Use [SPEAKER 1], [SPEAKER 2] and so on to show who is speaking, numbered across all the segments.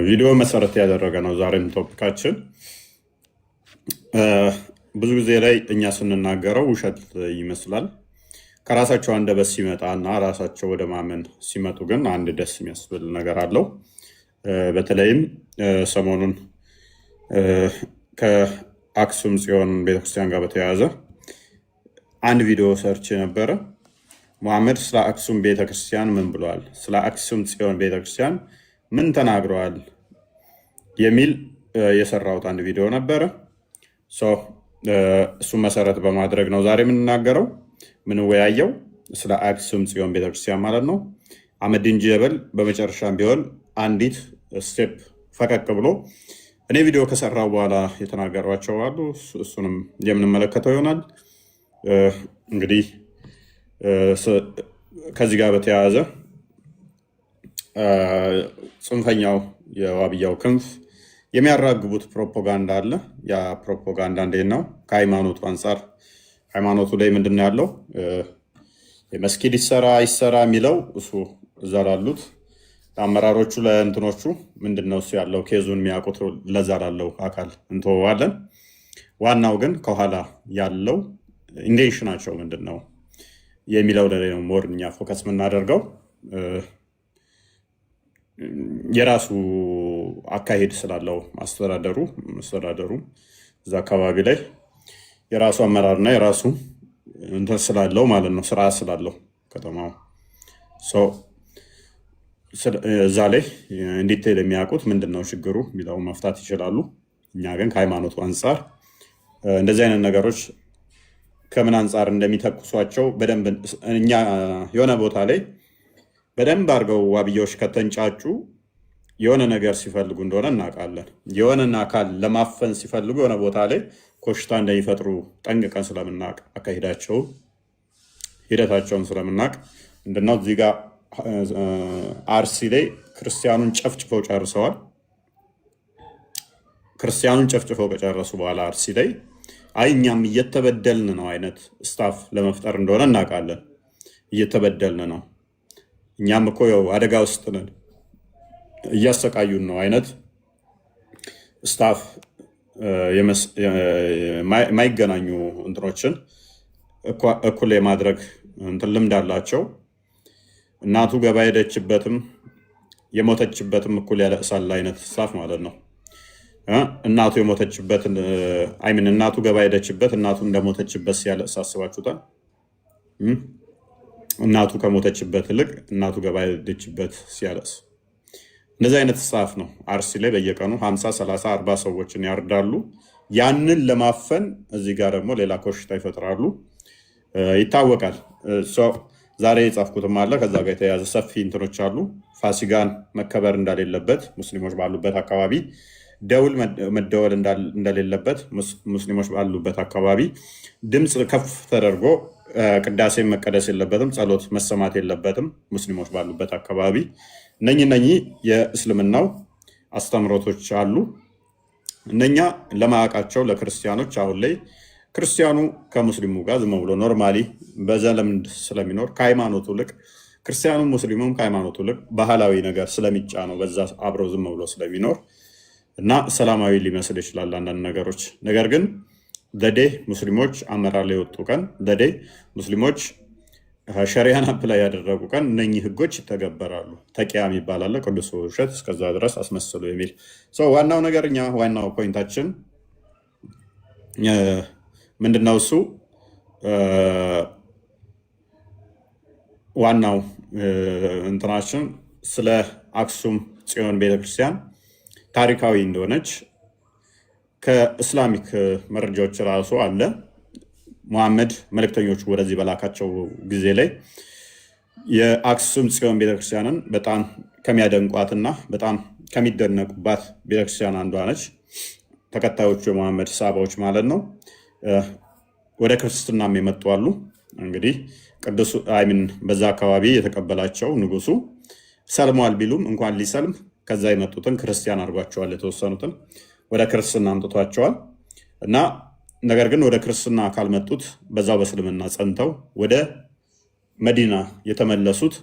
[SPEAKER 1] ቪዲዮ መሰረት ያደረገ ነው። ዛሬም ቶፒካችን ብዙ ጊዜ ላይ እኛ ስንናገረው ውሸት ይመስላል። ከራሳቸው አንደበት ሲመጣ እና ራሳቸው ወደ ማመን ሲመጡ ግን አንድ ደስ የሚያስብል ነገር አለው። በተለይም ሰሞኑን ከአክሱም ጽዮን ቤተክርስቲያን ጋር በተያያዘ አንድ ቪዲዮ ሰርች ነበረ። ሙሐመድ ስለ አክሱም ቤተክርስቲያን ምን ብለዋል፣ ስለ አክሱም ጽዮን ቤተክርስቲያን ምን ተናግረዋል የሚል የሰራሁት አንድ ቪዲዮ ነበረ። እሱን መሰረት በማድረግ ነው ዛሬ የምንናገረው ምንወያየው ስለ አክሱም ጽዮን ቤተክርስቲያን ማለት ነው። አህመዲን ጀበል በመጨረሻም ቢሆን አንዲት ስቴፕ ፈቀቅ ብሎ እኔ ቪዲዮ ከሰራው በኋላ የተናገሯቸው አሉ። እሱንም የምንመለከተው ይሆናል። እንግዲህ ከዚህ ጋር በተያያዘ ጽንፈኛው የዋብያው ክንፍ የሚያራግቡት ፕሮፓጋንዳ አለ። ያ ፕሮፓጋንዳ እንዴት ነው? ከሃይማኖቱ አንጻር ሃይማኖቱ ላይ ምንድን ነው ያለው? የመስጊድ ይሰራ ይሰራ የሚለው እሱ እዛ ላሉት አመራሮቹ ለእንትኖቹ ምንድን ነው እሱ ያለው ኬዙን የሚያውቁት ለዛ ላለው አካል እንተዋለን። ዋናው ግን ከኋላ ያለው ኢንቴንሽናቸው ምንድን ነው የሚለው ላይ ነው ሞር እኛ ፎከስ የምናደርገው። የራሱ አካሄድ ስላለው አስተዳደሩ እዛ አካባቢ ላይ የራሱ አመራርና የራሱ እንትን ስላለው ማለት ነው፣ ስርዓት ስላለው ከተማው እዛ ላይ እንዲቴል የሚያውቁት ምንድን ነው ችግሩ የሚለው መፍታት ይችላሉ። እኛ ግን ከሃይማኖቱ አንጻር እንደዚህ አይነት ነገሮች ከምን አንጻር እንደሚተኩሷቸው በደንብ እኛ የሆነ ቦታ ላይ በደንብ አድርገው ዋብያዎች ከተንጫጩ የሆነ ነገር ሲፈልጉ እንደሆነ እናውቃለን። የሆነን አካል ለማፈን ሲፈልጉ የሆነ ቦታ ላይ ኮሽታ እንደሚፈጥሩ ጠንቅቀን ስለምናውቅ ሂደታቸውን ስለምናውቅ ምንድነው እዚህ ጋር አርሲ ላይ ክርስቲያኑን ጨፍጭፈው ጨርሰዋል። ክርስቲያኑን ጨፍጭፈው ከጨረሱ በኋላ አርሲ ላይ አይ እኛም እየተበደልን ነው አይነት ስታፍ ለመፍጠር እንደሆነ እናውቃለን። እየተበደልን ነው፣ እኛም እኮ ያው አደጋ ውስጥ ነን፣ እያሰቃዩን ነው አይነት ስታፍ የማይገናኙ እንትኖችን እኩል የማድረግ እንትን ልምድ አላቸው። እናቱ ገባ ሄደችበትም የሞተችበትም እኩል ያለቅሳል አይነት ስታፍ ማለት ነው። እናቱ የሞተችበትን እናቱ ገባ ሄደችበት እናቱ እንደሞተችበት ሲያለቅስ አስባችሁታል? እናቱ ከሞተችበት ይልቅ እናቱ ገባ ሄደችበት ሲያለቅስ እንደዚህ አይነት ስታፍ ነው። አርሲ ላይ በየቀኑ 50 30 40 ሰዎችን ያርዳሉ። ያንን ለማፈን እዚህ ጋር ደግሞ ሌላ ኮሽታ ይፈጥራሉ፣ ይታወቃል። ዛሬ የጻፍኩትም አለ ከዛ ጋር የተያያዘ ሰፊ እንትኖች አሉ። ፋሲጋን መከበር እንደሌለበት ሙስሊሞች ባሉበት አካባቢ፣ ደውል መደወል እንደሌለበት ሙስሊሞች ባሉበት አካባቢ፣ ድምፅ ከፍ ተደርጎ ቅዳሴ መቀደስ የለበትም፣ ጸሎት መሰማት የለበትም ሙስሊሞች ባሉበት አካባቢ። እነኚህ የእስልምናው አስተምሮቶች አሉ። እነኛ ለማያውቃቸው ለክርስቲያኖች አሁን ላይ ክርስቲያኑ ከሙስሊሙ ጋር ዝም ብሎ ኖርማሊ በዘለምድ ስለሚኖር ከሃይማኖቱ ልቅ ክርስቲያኑ ሙስሊሙም ከሃይማኖቱ ልቅ ባህላዊ ነገር ስለሚጫነው በዛ አብረው ዝም ብሎ ስለሚኖር እና ሰላማዊ ሊመስል ይችላል አንዳንድ ነገሮች። ነገር ግን ዘዴ ሙስሊሞች አመራር ላይ የወጡ ቀን ዘዴ ሙስሊሞች ሸሪያን አፕላይ ያደረጉ ቀን እነኚህ ህጎች ይተገበራሉ። ተቂያም ይባላል፣ ቅዱስ ውሸት እስከዛ ድረስ አስመስሉ የሚል ዋናው ነገር እኛ ዋናው ፖይንታችን ምንድነው? እሱ ዋናው እንትናችን ስለ አክሱም ጽዮን ቤተክርስቲያን ታሪካዊ እንደሆነች ከእስላሚክ መረጃዎች ራሱ አለ። ሙሐመድ መልእክተኞቹ ወደዚህ በላካቸው ጊዜ ላይ የአክሱም ጽዮን ቤተክርስቲያንን በጣም ከሚያደንቋትና በጣም ከሚደነቁባት ቤተክርስቲያን አንዷ ነች። ተከታዮቹ የሙሐመድ ሳባዎች ማለት ነው። ወደ ክርስትናም የመጡ አሉ። እንግዲህ ቅዱስ በዛ አካባቢ የተቀበላቸው ንጉሱ ሰልሟል ቢሉም እንኳን ሊሰልም ከዛ የመጡትን ክርስቲያን አድርጓቸዋል። የተወሰኑትን ወደ ክርስትና አምጥቷቸዋል እና ነገር ግን ወደ ክርስትና ካልመጡት በዛው በእስልምና ጸንተው ወደ መዲና የተመለሱት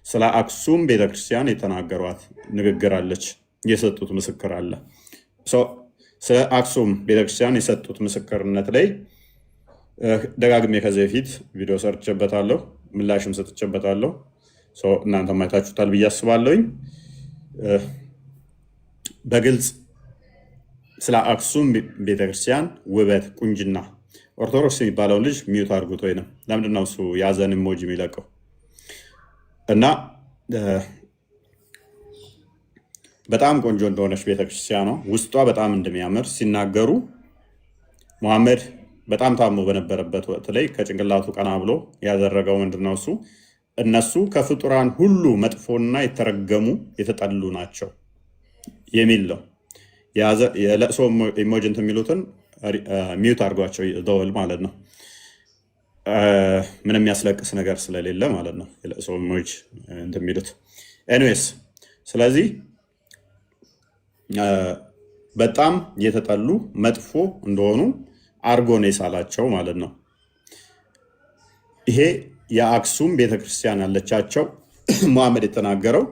[SPEAKER 1] ስለ አክሱም ቤተክርስቲያን የተናገሯት ንግግር አለች፣ የሰጡት ምስክር አለ። ስለ አክሱም ቤተክርስቲያን የሰጡት ምስክርነት ላይ ደጋግሜ ከዚህ በፊት ቪዲዮ ሰርቼበታለሁ፣ ምላሽም ሰጥቼበታለሁ። እናንተ ማየታችሁታል ብዬ አስባለሁኝ። በግልጽ ስለ አክሱም ቤተክርስቲያን ውበት፣ ቁንጅና ኦርቶዶክስ የሚባለውን ልጅ ሚዩት አድርጉት። ወይንም ለምንድነው እሱ የያዘን ኢሞጂ የሚለቀው? እና በጣም ቆንጆ እንደሆነች ቤተክርስቲያኗ ውስጧ በጣም እንደሚያምር ሲናገሩ መሐመድ በጣም ታሞ በነበረበት ወቅት ላይ ከጭንቅላቱ ቀና ብሎ ያደረገው ምንድነው? እሱ እነሱ ከፍጡራን ሁሉ መጥፎና የተረገሙ የተጠሉ ናቸው የሚል ነው። የለቅሶ ኢሞጅንት የሚሉትን ሚዩት አድርጓቸው ደወል ማለት ነው። ምንም የሚያስለቅስ ነገር ስለሌለ ማለት ነው የለቅሶ ኢሞጅ እንትን የሚሉት ኤኒዌይስ። ስለዚህ በጣም የተጠሉ መጥፎ እንደሆኑ አርጎ ነው የሳላቸው ማለት ነው። ይሄ የአክሱም ቤተክርስቲያን ያለቻቸው መሐመድ የተናገረው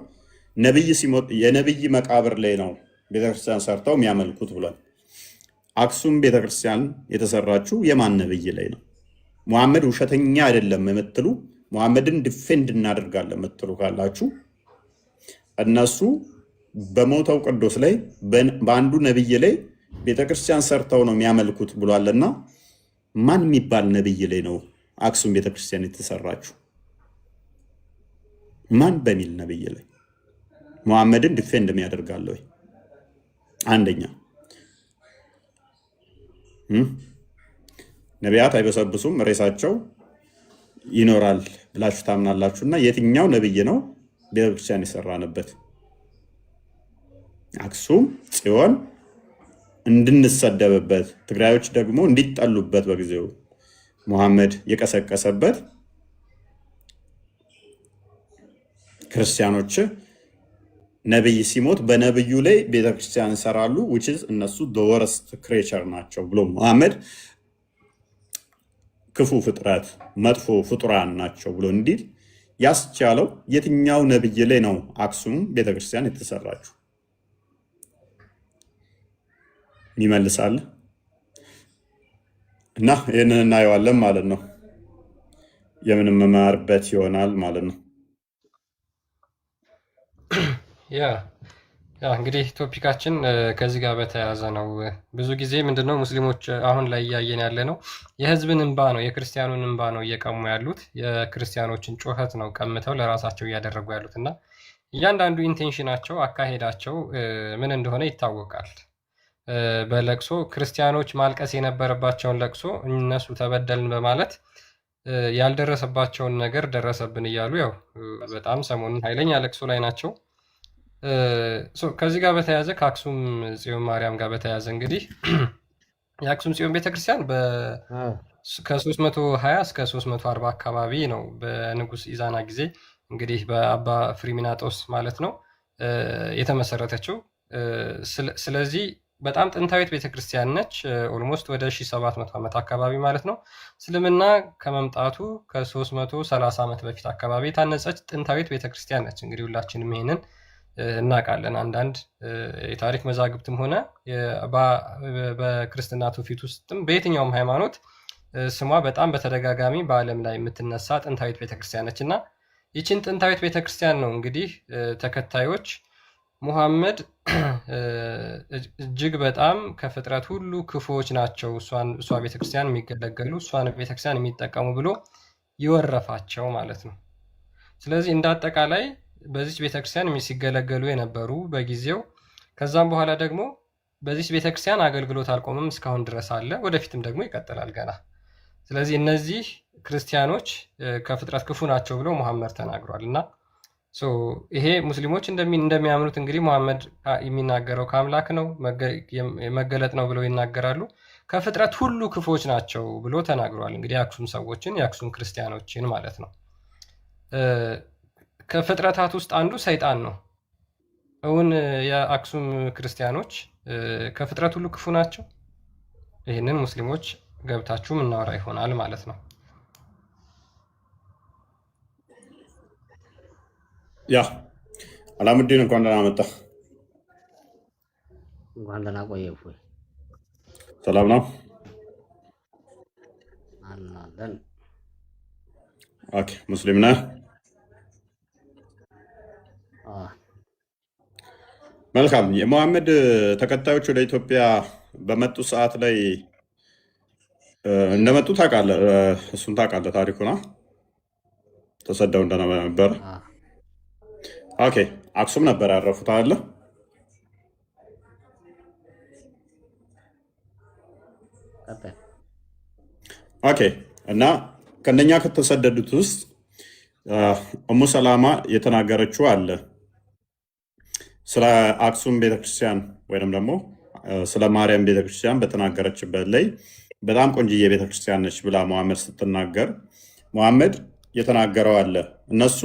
[SPEAKER 1] የነብይ መቃብር ላይ ነው ቤተክርስቲያን ሰርተው የሚያመልኩት ብሏል። አክሱም ቤተክርስቲያን የተሰራችው የማን ነብይ ላይ ነው? መሐመድ ውሸተኛ አይደለም የምትሉ መሐመድን ዲፌንድ እናደርጋለን የምትሉ ካላችሁ እነሱ በሞተው ቅዱስ ላይ በአንዱ ነብይ ላይ ቤተክርስቲያን ሰርተው ነው የሚያመልኩት ብሏልና ማን የሚባል ነብይ ላይ ነው አክሱም ቤተክርስቲያን የተሰራችው? ማን በሚል ነብይ ላይ መሐመድን ዲፌንድ የሚያደርጋለ ወይ? አንደኛ ነቢያት አይበሰብሱም ሬሳቸው ይኖራል ብላችሁ ታምናላችሁ? እና የትኛው ነብይ ነው ቤተክርስቲያን የሰራንበት? አክሱም ጽዮን እንድንሰደብበት ትግራዮች ደግሞ እንዲጠሉበት በጊዜው መሐመድ የቀሰቀሰበት ክርስቲያኖች ነብይ ሲሞት በነብዩ ላይ ቤተክርስቲያን ይሰራሉ which is እነሱ the worst creature ናቸው ብሎ መሐመድ ክፉ ፍጥረት መጥፎ ፍጡራን ናቸው ብሎ እንዲል ያስቻለው የትኛው ነብይ ላይ ነው አክሱም ቤተክርስቲያን የተሰራችው? ይመልሳል እና ይህንን እናየዋለን ማለት ነው። የምንመማርበት ይሆናል ማለት ነው።
[SPEAKER 2] ያ እንግዲህ ቶፒካችን ከዚህ ጋር በተያያዘ ነው። ብዙ ጊዜ ምንድነው ሙስሊሞች አሁን ላይ እያየን ያለ ነው የህዝብን እንባ ነው፣ የክርስቲያኑን እንባ ነው እየቀሙ ያሉት። የክርስቲያኖችን ጩኸት ነው ቀምተው ለራሳቸው እያደረጉ ያሉት እና እያንዳንዱ ኢንቴንሽናቸው አካሄዳቸው ምን እንደሆነ ይታወቃል። በለቅሶ ክርስቲያኖች ማልቀስ የነበረባቸውን ለቅሶ እነሱ ተበደልን በማለት ያልደረሰባቸውን ነገር ደረሰብን እያሉ ያው በጣም ሰሞኑን ኃይለኛ ለቅሶ ላይ ናቸው። ከዚህ ጋር በተያያዘ ከአክሱም ጽዮን ማርያም ጋር በተያያዘ እንግዲህ የአክሱም ጽዮን ቤተክርስቲያን ከ320 እስከ 340 አካባቢ ነው በንጉስ ኢዛና ጊዜ እንግዲህ በአባ ፍሪሚናጦስ ማለት ነው የተመሰረተችው። ስለዚህ በጣም ጥንታዊት ቤተክርስቲያን ነች። ኦልሞስት ወደ 1700 ዓመት አካባቢ ማለት ነው። እስልምና ከመምጣቱ ከ330 ዓመት በፊት አካባቢ የታነጸች ጥንታዊት ቤተክርስቲያን ነች። እንግዲህ ሁላችንም ይሄንን እናውቃለን። አንዳንድ የታሪክ መዛግብትም ሆነ በክርስትና ትውፊት ውስጥም በየትኛውም ሃይማኖት ስሟ በጣም በተደጋጋሚ በዓለም ላይ የምትነሳ ጥንታዊት ቤተክርስቲያን ነች እና ይችን ጥንታዊት ቤተክርስቲያን ነው እንግዲህ ተከታዮች ሙሐመድ እጅግ በጣም ከፍጥረት ሁሉ ክፉዎች ናቸው እሷ ቤተክርስቲያን የሚገለገሉ እሷን ቤተክርስቲያን የሚጠቀሙ ብሎ ይወረፋቸው ማለት ነው። ስለዚህ እንደ አጠቃላይ በዚህ ቤተክርስቲያን ሲገለገሉ የነበሩ በጊዜው ከዛም በኋላ ደግሞ በዚህ ቤተክርስቲያን አገልግሎት አልቆምም፣ እስካሁን ድረስ አለ፣ ወደፊትም ደግሞ ይቀጥላል ገና። ስለዚህ እነዚህ ክርስቲያኖች ከፍጥረት ክፉ ናቸው ብሎ ሙሐመድ ተናግሯል እና ይሄ ሙስሊሞች እንደሚያምኑት እንግዲህ ሙሐመድ የሚናገረው ከአምላክ ነው መገለጥ ነው ብለው ይናገራሉ። ከፍጥረት ሁሉ ክፉዎች ናቸው ብሎ ተናግሯል። እንግዲህ የአክሱም ሰዎችን የአክሱም ክርስቲያኖችን ማለት ነው። ከፍጥረታት ውስጥ አንዱ ሰይጣን ነው። እውን የአክሱም ክርስቲያኖች ከፍጥረት ሁሉ ክፉ ናቸው? ይህንን ሙስሊሞች ገብታችሁ ምናወራ ይሆናል ማለት ነው።
[SPEAKER 1] ያ አላሙዲን እንኳን ደህና መጣ።
[SPEAKER 3] እንኳን ደህና ቆየህ። እፎይ
[SPEAKER 1] ሰላም ነው?
[SPEAKER 3] አለን።
[SPEAKER 1] ኦኬ ሙስሊም ነህ? መልካም። የመሐመድ ተከታዮች ወደ ኢትዮጵያ በመጡ ሰዓት ላይ እንደመጡ ታውቃለህ? እሱን ታውቃለህ? ታሪኩና ተሰደው እንደነበረ። ኦኬ አክሱም ነበር ያረፉት አለ። ኦኬ እና ከነኛ ከተሰደዱት ውስጥ እሙ ሰላማ የተናገረችው አለ ስለ አክሱም ቤተክርስቲያን ወይም ደግሞ ስለ ማርያም ቤተክርስቲያን በተናገረችበት ላይ በጣም ቆንጅዬ ቤተክርስቲያን ነች ብላ መሐመድ ስትናገር መሐመድ የተናገረው አለ እነሱ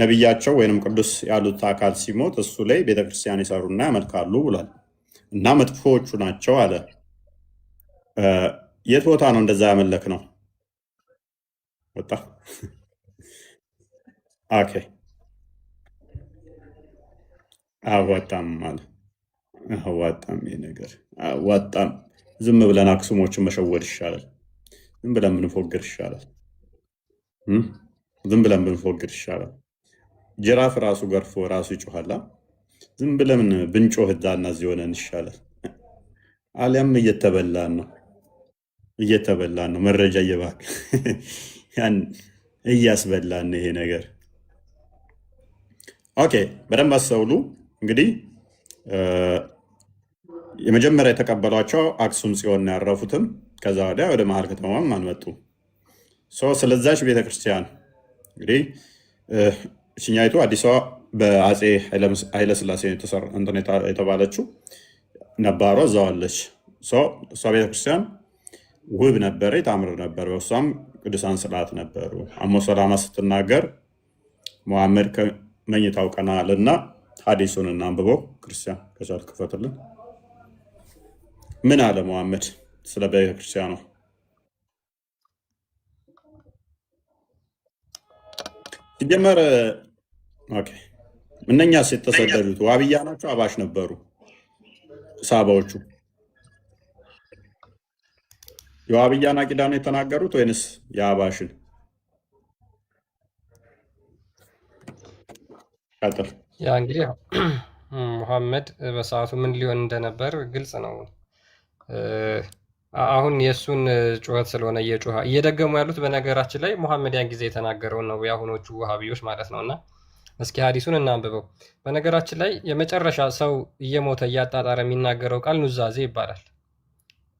[SPEAKER 1] ነቢያቸው ወይም ቅዱስ ያሉት አካል ሲሞት እሱ ላይ ቤተክርስቲያን ይሰሩና ያመልካሉ ብሏል። እና መጥፎዎቹ ናቸው አለ። የት ቦታ ነው እንደዛ ያመለክ ነው? ወጣ። ኦኬ አዋጣም አለ። አዋጣም ይሄ ነገር አዋጣም። ዝም ብለን አክሱሞችን መሸወድ ይሻላል። ዝም ብለን ብንፎግር ይሻላል። ዝም ብለን ብንፎግር ይሻላል። ጅራፍ ራሱ ገርፎ ራሱ ይጮኋላ። ዝም ብለን ብንጮህ እዛና እዚህ ሆነን ይሻላል። አሊያም እየተበላን ነው መረጃ እየባክ ያን እያስበላን ይሄ ነገር። ኦኬ በደንብ አስተውሉ። እንግዲህ የመጀመሪያ የተቀበሏቸው አክሱም ጽዮን ያረፉትም ከዛ ወዲያ ወደ መሀል ከተማም አልመጡ። ስለዛች ቤተክርስቲያን እንግዲህ ሽኛይቱ አዲስ አበባ በአፄ ኃይለስላሴ የተባለችው ነባሯ እዛዋለች። እሷ ቤተክርስቲያን ውብ ነበረ፣ ታምር ነበር። በእሷም ቅዱሳን ስርዓት ነበሩ። እሙ ሰላማ ስትናገር መሐመድ ከመኝታው ቀና አለና ሐዲሱን እናንብበው። ክርስቲያን ከቻልክ ክፈትልን። ምን አለ መሐመድ ስለ ቤተክርስቲያኗ? ሲጀመር እነኛስ የተሰደዱት ዋብያ ናቸው? አባሽ ነበሩ ሳባዎቹ? የዋብያን አቂዳ ነው የተናገሩት ወይንስ የአባሽን? ቀጥል።
[SPEAKER 2] ያ እንግዲህ ሙሐመድ በሰዓቱ ምን ሊሆን እንደነበር ግልጽ ነው። አሁን የእሱን ጩኸት ስለሆነ እየደገሙ ያሉት በነገራችን ላይ ሙሐመድ ያን ጊዜ የተናገረውን ነው፣ የአሁኖቹ ውሃቢዎች ማለት ነው። እና እስኪ ሀዲሱን እናንብበው። በነገራችን ላይ የመጨረሻ ሰው እየሞተ እያጣጣረ የሚናገረው ቃል ኑዛዜ ይባላል።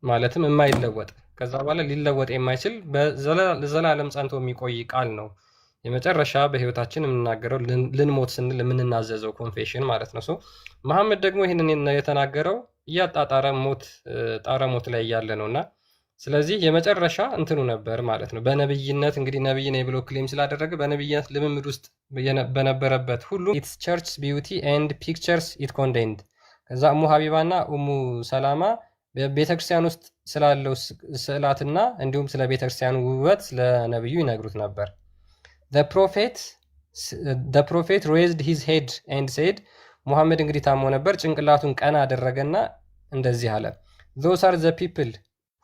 [SPEAKER 2] ማለትም የማይለወጥ ከዛ በኋላ ሊለወጥ የማይችል ለዘላለም ጸንቶ የሚቆይ ቃል ነው። የመጨረሻ በህይወታችን የምናገረው ልንሞት ስንል የምንናዘዘው ኮንፌሽን ማለት ነው። መሐመድ ደግሞ ይህንን የተናገረው እያጣጣረ ጣረ ሞት ላይ እያለ ነው። እና ስለዚህ የመጨረሻ እንትኑ ነበር ማለት ነው። በነብይነት እንግዲህ ነብይ ነኝ ብሎ ክሌም ስላደረገ በነብይነት ልምምድ ውስጥ በነበረበት ሁሉ ኢትስ ቸርችስ ቢዩቲ ኤንድ ፒክቸርስ ኢት ኮንዴንድ። ከዛ እሙ ሀቢባ እና እሙ ሰላማ ቤተክርስቲያን ውስጥ ስላለው ስዕላትና እንዲሁም ስለ ቤተክርስቲያኑ ውበት ለነብዩ ይነግሩት ነበር። the prophet raised his head and said ሙሐመድ እንግዲህ ታሞ ነበር። ጭንቅላቱን ቀና አደረገና እንደዚህ አለ those are the people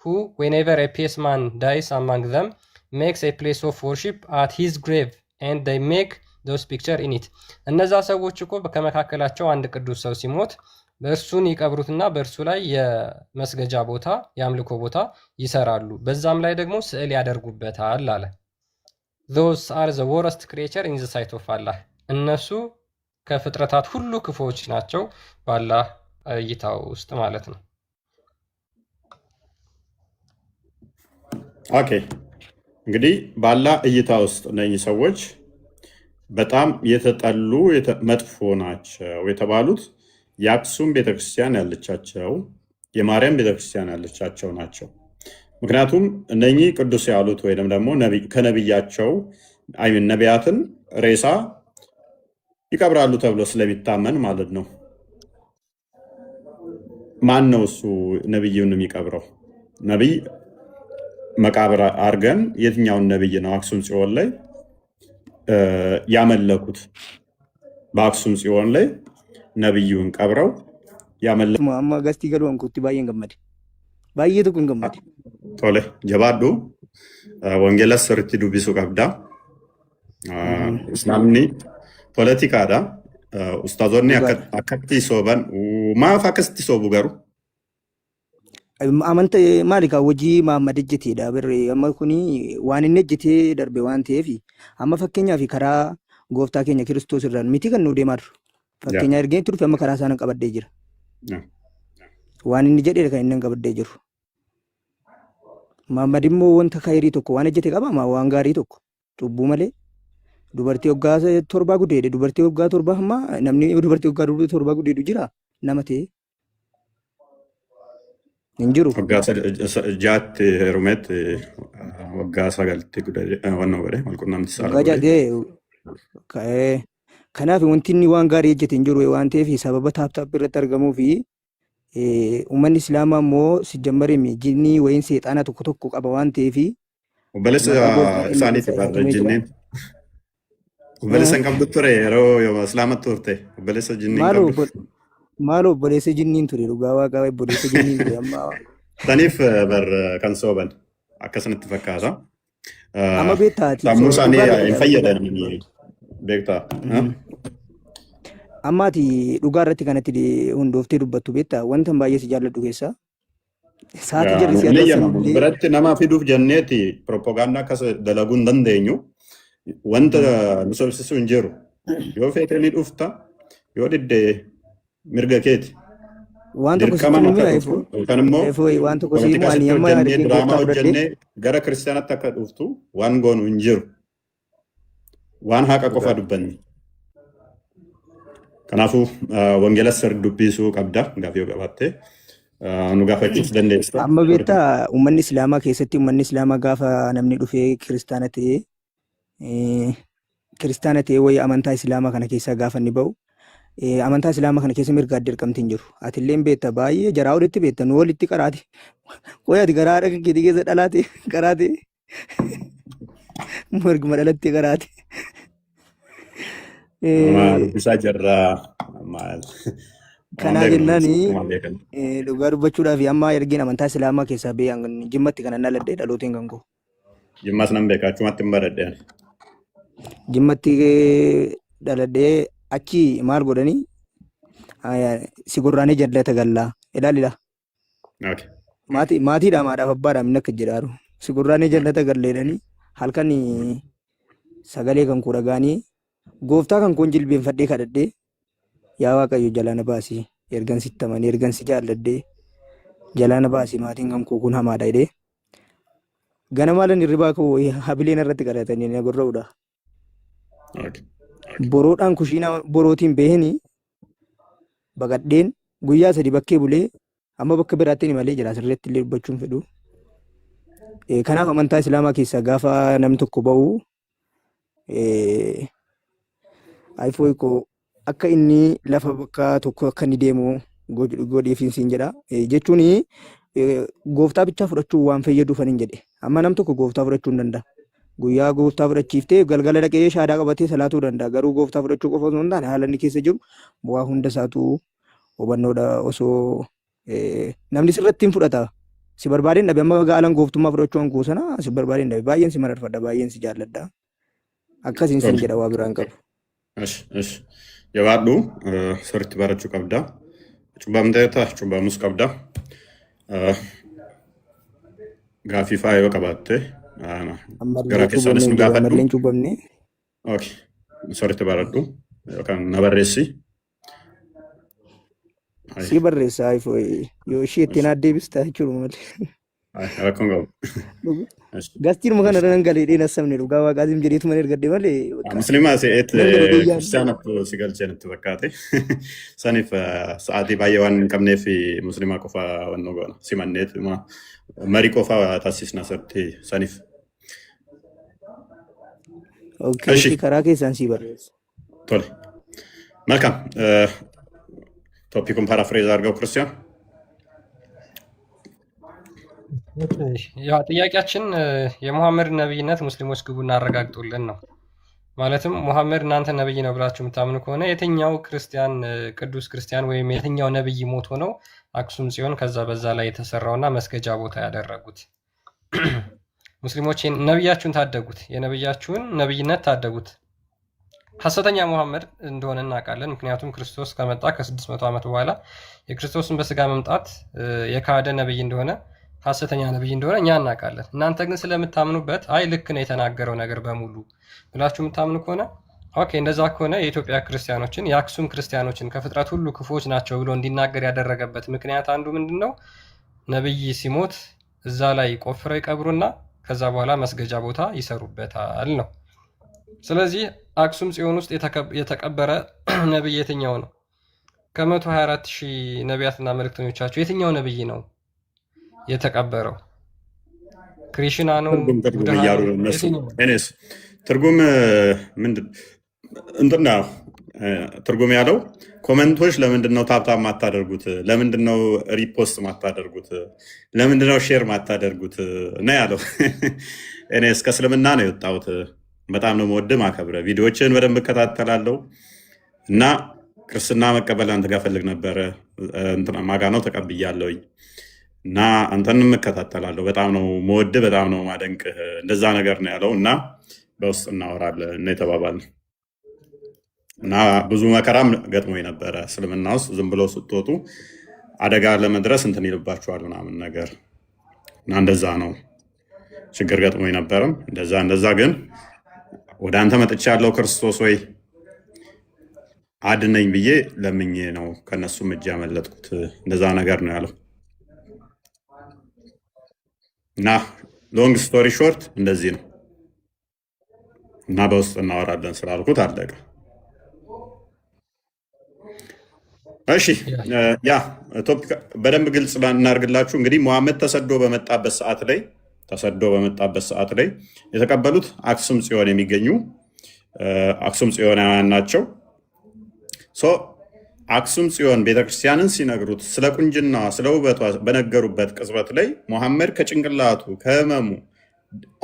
[SPEAKER 2] who whenever a pious man dies among them makes a place of worship at his grave and they make those picture in it። እነዛ ሰዎች እኮ ከመካከላቸው አንድ ቅዱስ ሰው ሲሞት በእርሱን ይቀብሩትና በእርሱ ላይ የመስገጃ ቦታ የአምልኮ ቦታ ይሰራሉ፣ በዛም ላይ ደግሞ ስዕል ያደርጉበታል አለ። those are the worst creature in the sight of Allah። እነሱ ከፍጥረታት ሁሉ ክፉዎች ናቸው በአላህ እይታ ውስጥ ማለት ነው።
[SPEAKER 1] ኦኬ እንግዲህ በአላህ እይታ ውስጥ እነኚህ ሰዎች በጣም የተጠሉ መጥፎ ናቸው የተባሉት የአክሱም ቤተክርስቲያን ያለቻቸው የማርያም ቤተክርስቲያን ያለቻቸው ናቸው። ምክንያቱም እነኚህ ቅዱስ ያሉት ወይም ደግሞ ከነቢያቸው ነቢያትን ሬሳ ይቀብራሉ ተብሎ ስለሚታመን ማለት ነው። ማን ነው እሱ ነቢዩን የሚቀብረው? ነቢይ መቃብር አድርገን የትኛውን ነቢይ ነው አክሱም ጽዮን ላይ ያመለኩት በአክሱም ጽዮን ላይ ነብዩን ቀብረው ያመለኩት
[SPEAKER 4] amma gastii galuu ankuutti baay'een gammade. Baay'eetu kun gammade.
[SPEAKER 1] ቶሌ ጀባዱ ወንጌላስ ስርት ዱቢሱ ቀብዳ እስላምኒ ፖለቲካዳ ኡስታዞኒ አከቲ ሶባን ማፍ አከስቲ ሶቡ ገሩ
[SPEAKER 4] Amanta maalikaa hojii Mahammad ejjeteedha birree amma kuni waan inni ejjetee darbe waan ta'eef amma fakkeenyaaf karaa gooftaa keenya Kiristoos irraan miti kan nu deemaa jiru. Fakkeenyaa ergeen turfe amma karaa isaan qabaddee jira. Waan inni jedhee kan inni qabaddee jiru. Mahammad immoo wanta khayrii tokko waan ejjete qaba waan gaarii tokko cubbuu malee dubartii waggaa 7 gudeede dubartii waggaa 7 amma namni dubartii waggaa 7 gudeedu jira nama ta'e. Injiru.
[SPEAKER 1] Waggaa jaatti heerumetti waggaa 9 guddatee waan godhe walqunnamti isaa.
[SPEAKER 4] Waggaa jaatee kanaaf wanti inni waan gaarii ejjete hin jiru waan ta'eef sababa taaptaap irratti argamuu fi uummanni islaamaa immoo sijjammaree jinnii wayiin seexaana tokko tokko qaba waan ta'eef.
[SPEAKER 1] Obboleessa isaaniiti baadha jinneen. Obboleessa hin qabdu ture yeroo islaamatti turte obboleessa jinnii qabdu.
[SPEAKER 4] Maal obboleessa jinniin ture dhugaa waaqaa obboleessa jinniin ture amma.
[SPEAKER 1] Saniif bar kan sooban akkasumatti fakkaata.
[SPEAKER 4] Amma beektaati.
[SPEAKER 1] Sammuu isaanii hin fayyadan beektaa.
[SPEAKER 4] Ammaati dhugaa irratti kanatti hundooftee dubbattu beektaa wanta baay'ee si jaalladhu keessaa. Saatii jirri si
[SPEAKER 1] adda biratti nama fiduuf jenneeti propagaandaa akkas dalaguu hin dandeenyu. Wanta nu sobsiisu hin jiru. Yoo feetee ni dhufta yoo diddee mirga keeti.
[SPEAKER 4] Waan tokko sitti
[SPEAKER 1] kan immoo
[SPEAKER 4] waan tokko sitti ani amma
[SPEAKER 1] diraamaa hojjennee gara kiristaanatti akka dhuftu waan goonu hin jiru. Waan haqa qofa dubbanni. Kanaafuu wangeela sirrii dubbisuu qabda gaaffii yoo qabaatte nu gaafachuus dandeessa.
[SPEAKER 4] Amma beektaa uummanni islaamaa keessatti uummanni islaamaa gaafa namni dhufee kiristaana ta'ee wayii amantaa islaamaa kana keessaa gaafa inni ba'u. Amantaa islaamaa kana keessa mirga adda hirqamti hin jiru. Ati illee beekta baay'ee jaraa walitti beekta nu walitti qaraati. Qoyaati garaa dhaqa keetii keessa dhalaate qaraate mirguma dhalatte qaraate.
[SPEAKER 1] Dubbisaa jirraa maal?
[SPEAKER 4] Kanaa jennaan dhugaa dubbachuudhaaf amma ergeen amantaa islaamaa keessaa ba'ee jimmatti kana dhaladhee dhalooteen kan koo.
[SPEAKER 1] Jimmaas nan beeka achumatti hin baradheen.
[SPEAKER 4] Jimmatti dhaladhee achi maal godhanii si gurraanee jallata gallaa ilaalila. Maatiidhaa maadhaaf abbaadhaa minna akka jedhaaru si gurraanee jallata galleedhanii halkan sagalee kan koo dhagaanii gooftaa kan koon jilbeenfadhee kadhadhee yaa waaqayyo jalaana baasii ergan sitti amanii ergan si jaalladhee jalaana baasii maatiin kan koo kun hamaadha jedhee ganamaalan hirribaa koo habileen irratti kadhatanii na gurra'uudha. Boroodhaan kushiina borootiin bahanii baqadheen guyyaa 3 bakkee bulee amma bakka biraatti malee jira asirratti illee dubbachuun fedhu. Kanaaf amantaa islaamaa keessaa gaafa namni tokko ba'u ayifoo koo akka inni lafa bakka tokko akka inni deemu godheefiinsiin jedha. Jechuun gooftaa bichaa fudhachuu waan fayyaduuf hin jedhe. Amma nam tokko gooftaa fudhachuu hin danda'a. Guyyaa gooftaa fudhachiiftee galgala dhaqee shaadaa qabatee salaatuu danda'a. Garuu gooftaa fudhachuu qofa osoo hin taane haala inni keessa jiru bu'aa hunda isaatu hubannoodha osoo namni sirratti hin fudhata. Si barbaadeen dhabe amma gaalan gooftummaa fudhachuu hankuu sana si barbaadeen dhabe baay'een si mararfadha baay'een si jaalladha. Akkasiin sin jedha waa biraan qabu.
[SPEAKER 1] Jabaadhu sirriitti barachuu qabda. Cubbamteeta cubbamus qabda. Gaaffii fa'aa yoo qabaatte gara keessanis nu gaafadhu. Sirriitti baradhu yookaan na barreessi.
[SPEAKER 4] Si barreessaa yoo ishee ittiin deebistaa jechuudha malee.
[SPEAKER 1] Rakkoon qabu.
[SPEAKER 4] Gastiin muka na galee dheena sabni dhugaa waaqaatiin jedheetu mana ergadde malee.
[SPEAKER 1] Musliimaa se'eet kiristaanatu si galchee natti fakkaate. Saniif sa'aatii baay'ee waan hin qabneef musliimaa qofa waan nu goona. Simanneet marii qofa taasisna sirriitti saniif.
[SPEAKER 4] Karaa keessaan si barreessa.
[SPEAKER 1] Tole. Malkaam. ቶፒኩን ፓራፍሬዝ አድርገው ክርስቲያን።
[SPEAKER 2] ያው ጥያቄያችን የሙሐመድ ነብይነት ሙስሊሞች ግቡና አረጋግጡልን ነው። ማለትም ሙሐመድ እናንተ ነብይ ነው ብላችሁ የምታምኑ ከሆነ የትኛው ክርስቲያን ቅዱስ ክርስቲያን ወይም የትኛው ነብይ ሞቶ ነው አክሱም ጽዮን ከዛ በዛ ላይ የተሰራውና መስገጃ ቦታ ያደረጉት? ሙስሊሞች ነብያችሁን ታደጉት፣ የነብያችሁን ነብይነት ታደጉት። ሐሰተኛ ሙሐመድ እንደሆነ እናውቃለን። ምክንያቱም ክርስቶስ ከመጣ ከ600 ዓመት በኋላ የክርስቶስን በስጋ መምጣት የካደ ነብይ እንደሆነ ሐሰተኛ ነብይ እንደሆነ እኛ እናውቃለን። እናንተ ግን ስለምታምኑበት አይ ልክ ነው የተናገረው ነገር በሙሉ ብላችሁ የምታምኑ ከሆነ ኦኬ፣ እንደዛ ከሆነ የኢትዮጵያ ክርስቲያኖችን የአክሱም ክርስቲያኖችን ከፍጥረት ሁሉ ክፉዎች ናቸው ብሎ እንዲናገር ያደረገበት ምክንያት አንዱ ምንድን ነው? ነብይ ሲሞት እዛ ላይ ቆፍረው ይቀብሩና ከዛ በኋላ መስገጃ ቦታ ይሰሩበታል ነው። ስለዚህ አክሱም ጽዮን ውስጥ የተቀበረ ነብይ የትኛው ነው? ከ124 ሺህ ነቢያትና መልእክተኞቻቸው የትኛው ነብይ ነው የተቀበረው? ክሪሽና ነው? ቡድሃ ነው?
[SPEAKER 1] ትርጉም ምንድን እንትና ትርጉም ያለው ኮመንቶች ለምንድን ነው ታብታብ ማታደርጉት? ለምንድን ነው ሪፖስት ማታደርጉት? ለምንድን ነው ሼር ማታደርጉት ነው ያለው። እኔ እስከ እስልምና ነው የወጣሁት። በጣም ነው የምወድህ ማከብረህ። ቪዲዮዎችን በደንብ እከታተላለሁ እና ክርስትና መቀበል አንተ ጋር ፈልግ ነበረ እንትና ማጋ ነው ተቀብያለሁኝ እና አንተንም እከታተላለሁ። በጣም ነው የምወድህ፣ በጣም ነው ማደንቅህ። እንደዛ ነገር ነው ያለው እና በውስጥ እናወራለን እና የተባባልን እና ብዙ መከራም ገጥሞኝ ነበረ። እስልምና ውስጥ ዝም ብሎ ስትወጡ አደጋ ለመድረስ እንትን ይልባችኋል ምናምን ነገር እና እንደዛ ነው ችግር ገጥሞኝ ነበረም። እንደዛ ግን ወደ አንተ መጥቻለሁ ክርስቶስ ወይ አድነኝ ብዬ ለምኜ ነው ከነሱም እጅ ያመለጥኩት። እንደዛ ነገር ነው ያለው እና ሎንግ ስቶሪ ሾርት እንደዚህ ነው እና በውስጥ እናወራለን ስላልኩት አለቀ። እሺ ያ ቶፒክ በደንብ ግልጽ እናድርግላችሁ። እንግዲህ ሙሐመድ ተሰዶ በመጣበት ሰዓት ላይ የተቀበሉት አክሱም ጽዮን የሚገኙ አክሱም ጽዮናውያን ናቸው። አክሱም ጽዮን ቤተክርስቲያንን ሲነግሩት ስለ ቁንጅና ስለ ውበቷ በነገሩበት ቅጽበት ላይ ሙሐመድ ከጭንቅላቱ ከህመሙ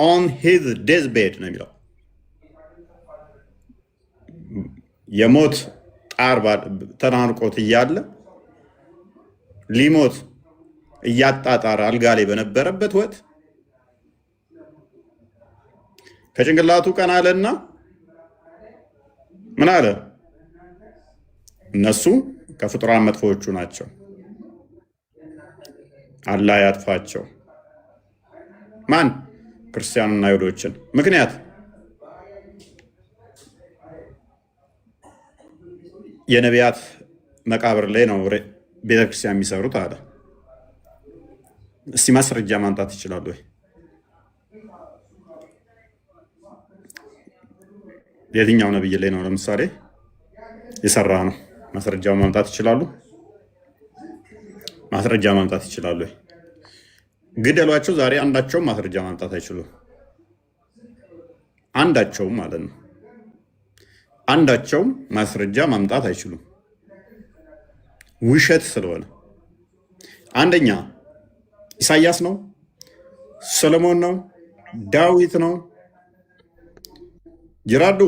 [SPEAKER 1] ኦን ሂዝ ዴዝ ቤድ ነው የሚለው የሞት ጣር ተናንቆት እያለ ሊሞት እያጣጣረ አልጋ ላይ በነበረበት ወቅት ከጭንቅላቱ ቀና አለና ምን አለ? እነሱ ከፍጡራን መጥፎዎቹ ናቸው፣ አላህ ያጥፋቸው። ማን? ክርስቲያኑና አይሁዶችን። ምክንያት የነቢያት መቃብር ላይ ነው ቤተክርስቲያን የሚሰሩት አለ። እስቲ ማስረጃ ማምጣት ይችላሉ ወይ? የትኛው ነብይ ላይ ነው ለምሳሌ የሰራ ነው? ማስረጃው ማምጣት ይችላሉ? ማስረጃ ማምጣት ይችላሉ ወይ? ግደሏቸው። ዛሬ አንዳቸውም ማስረጃ ማምጣት አይችሉም። አንዳቸውም ማለት ነው። አንዳቸውም ማስረጃ ማምጣት አይችሉም፣ ውሸት ስለሆነ። አንደኛ ኢሳያስ ነው፣ ሰሎሞን ነው፣ ዳዊት ነው። ጅራዱ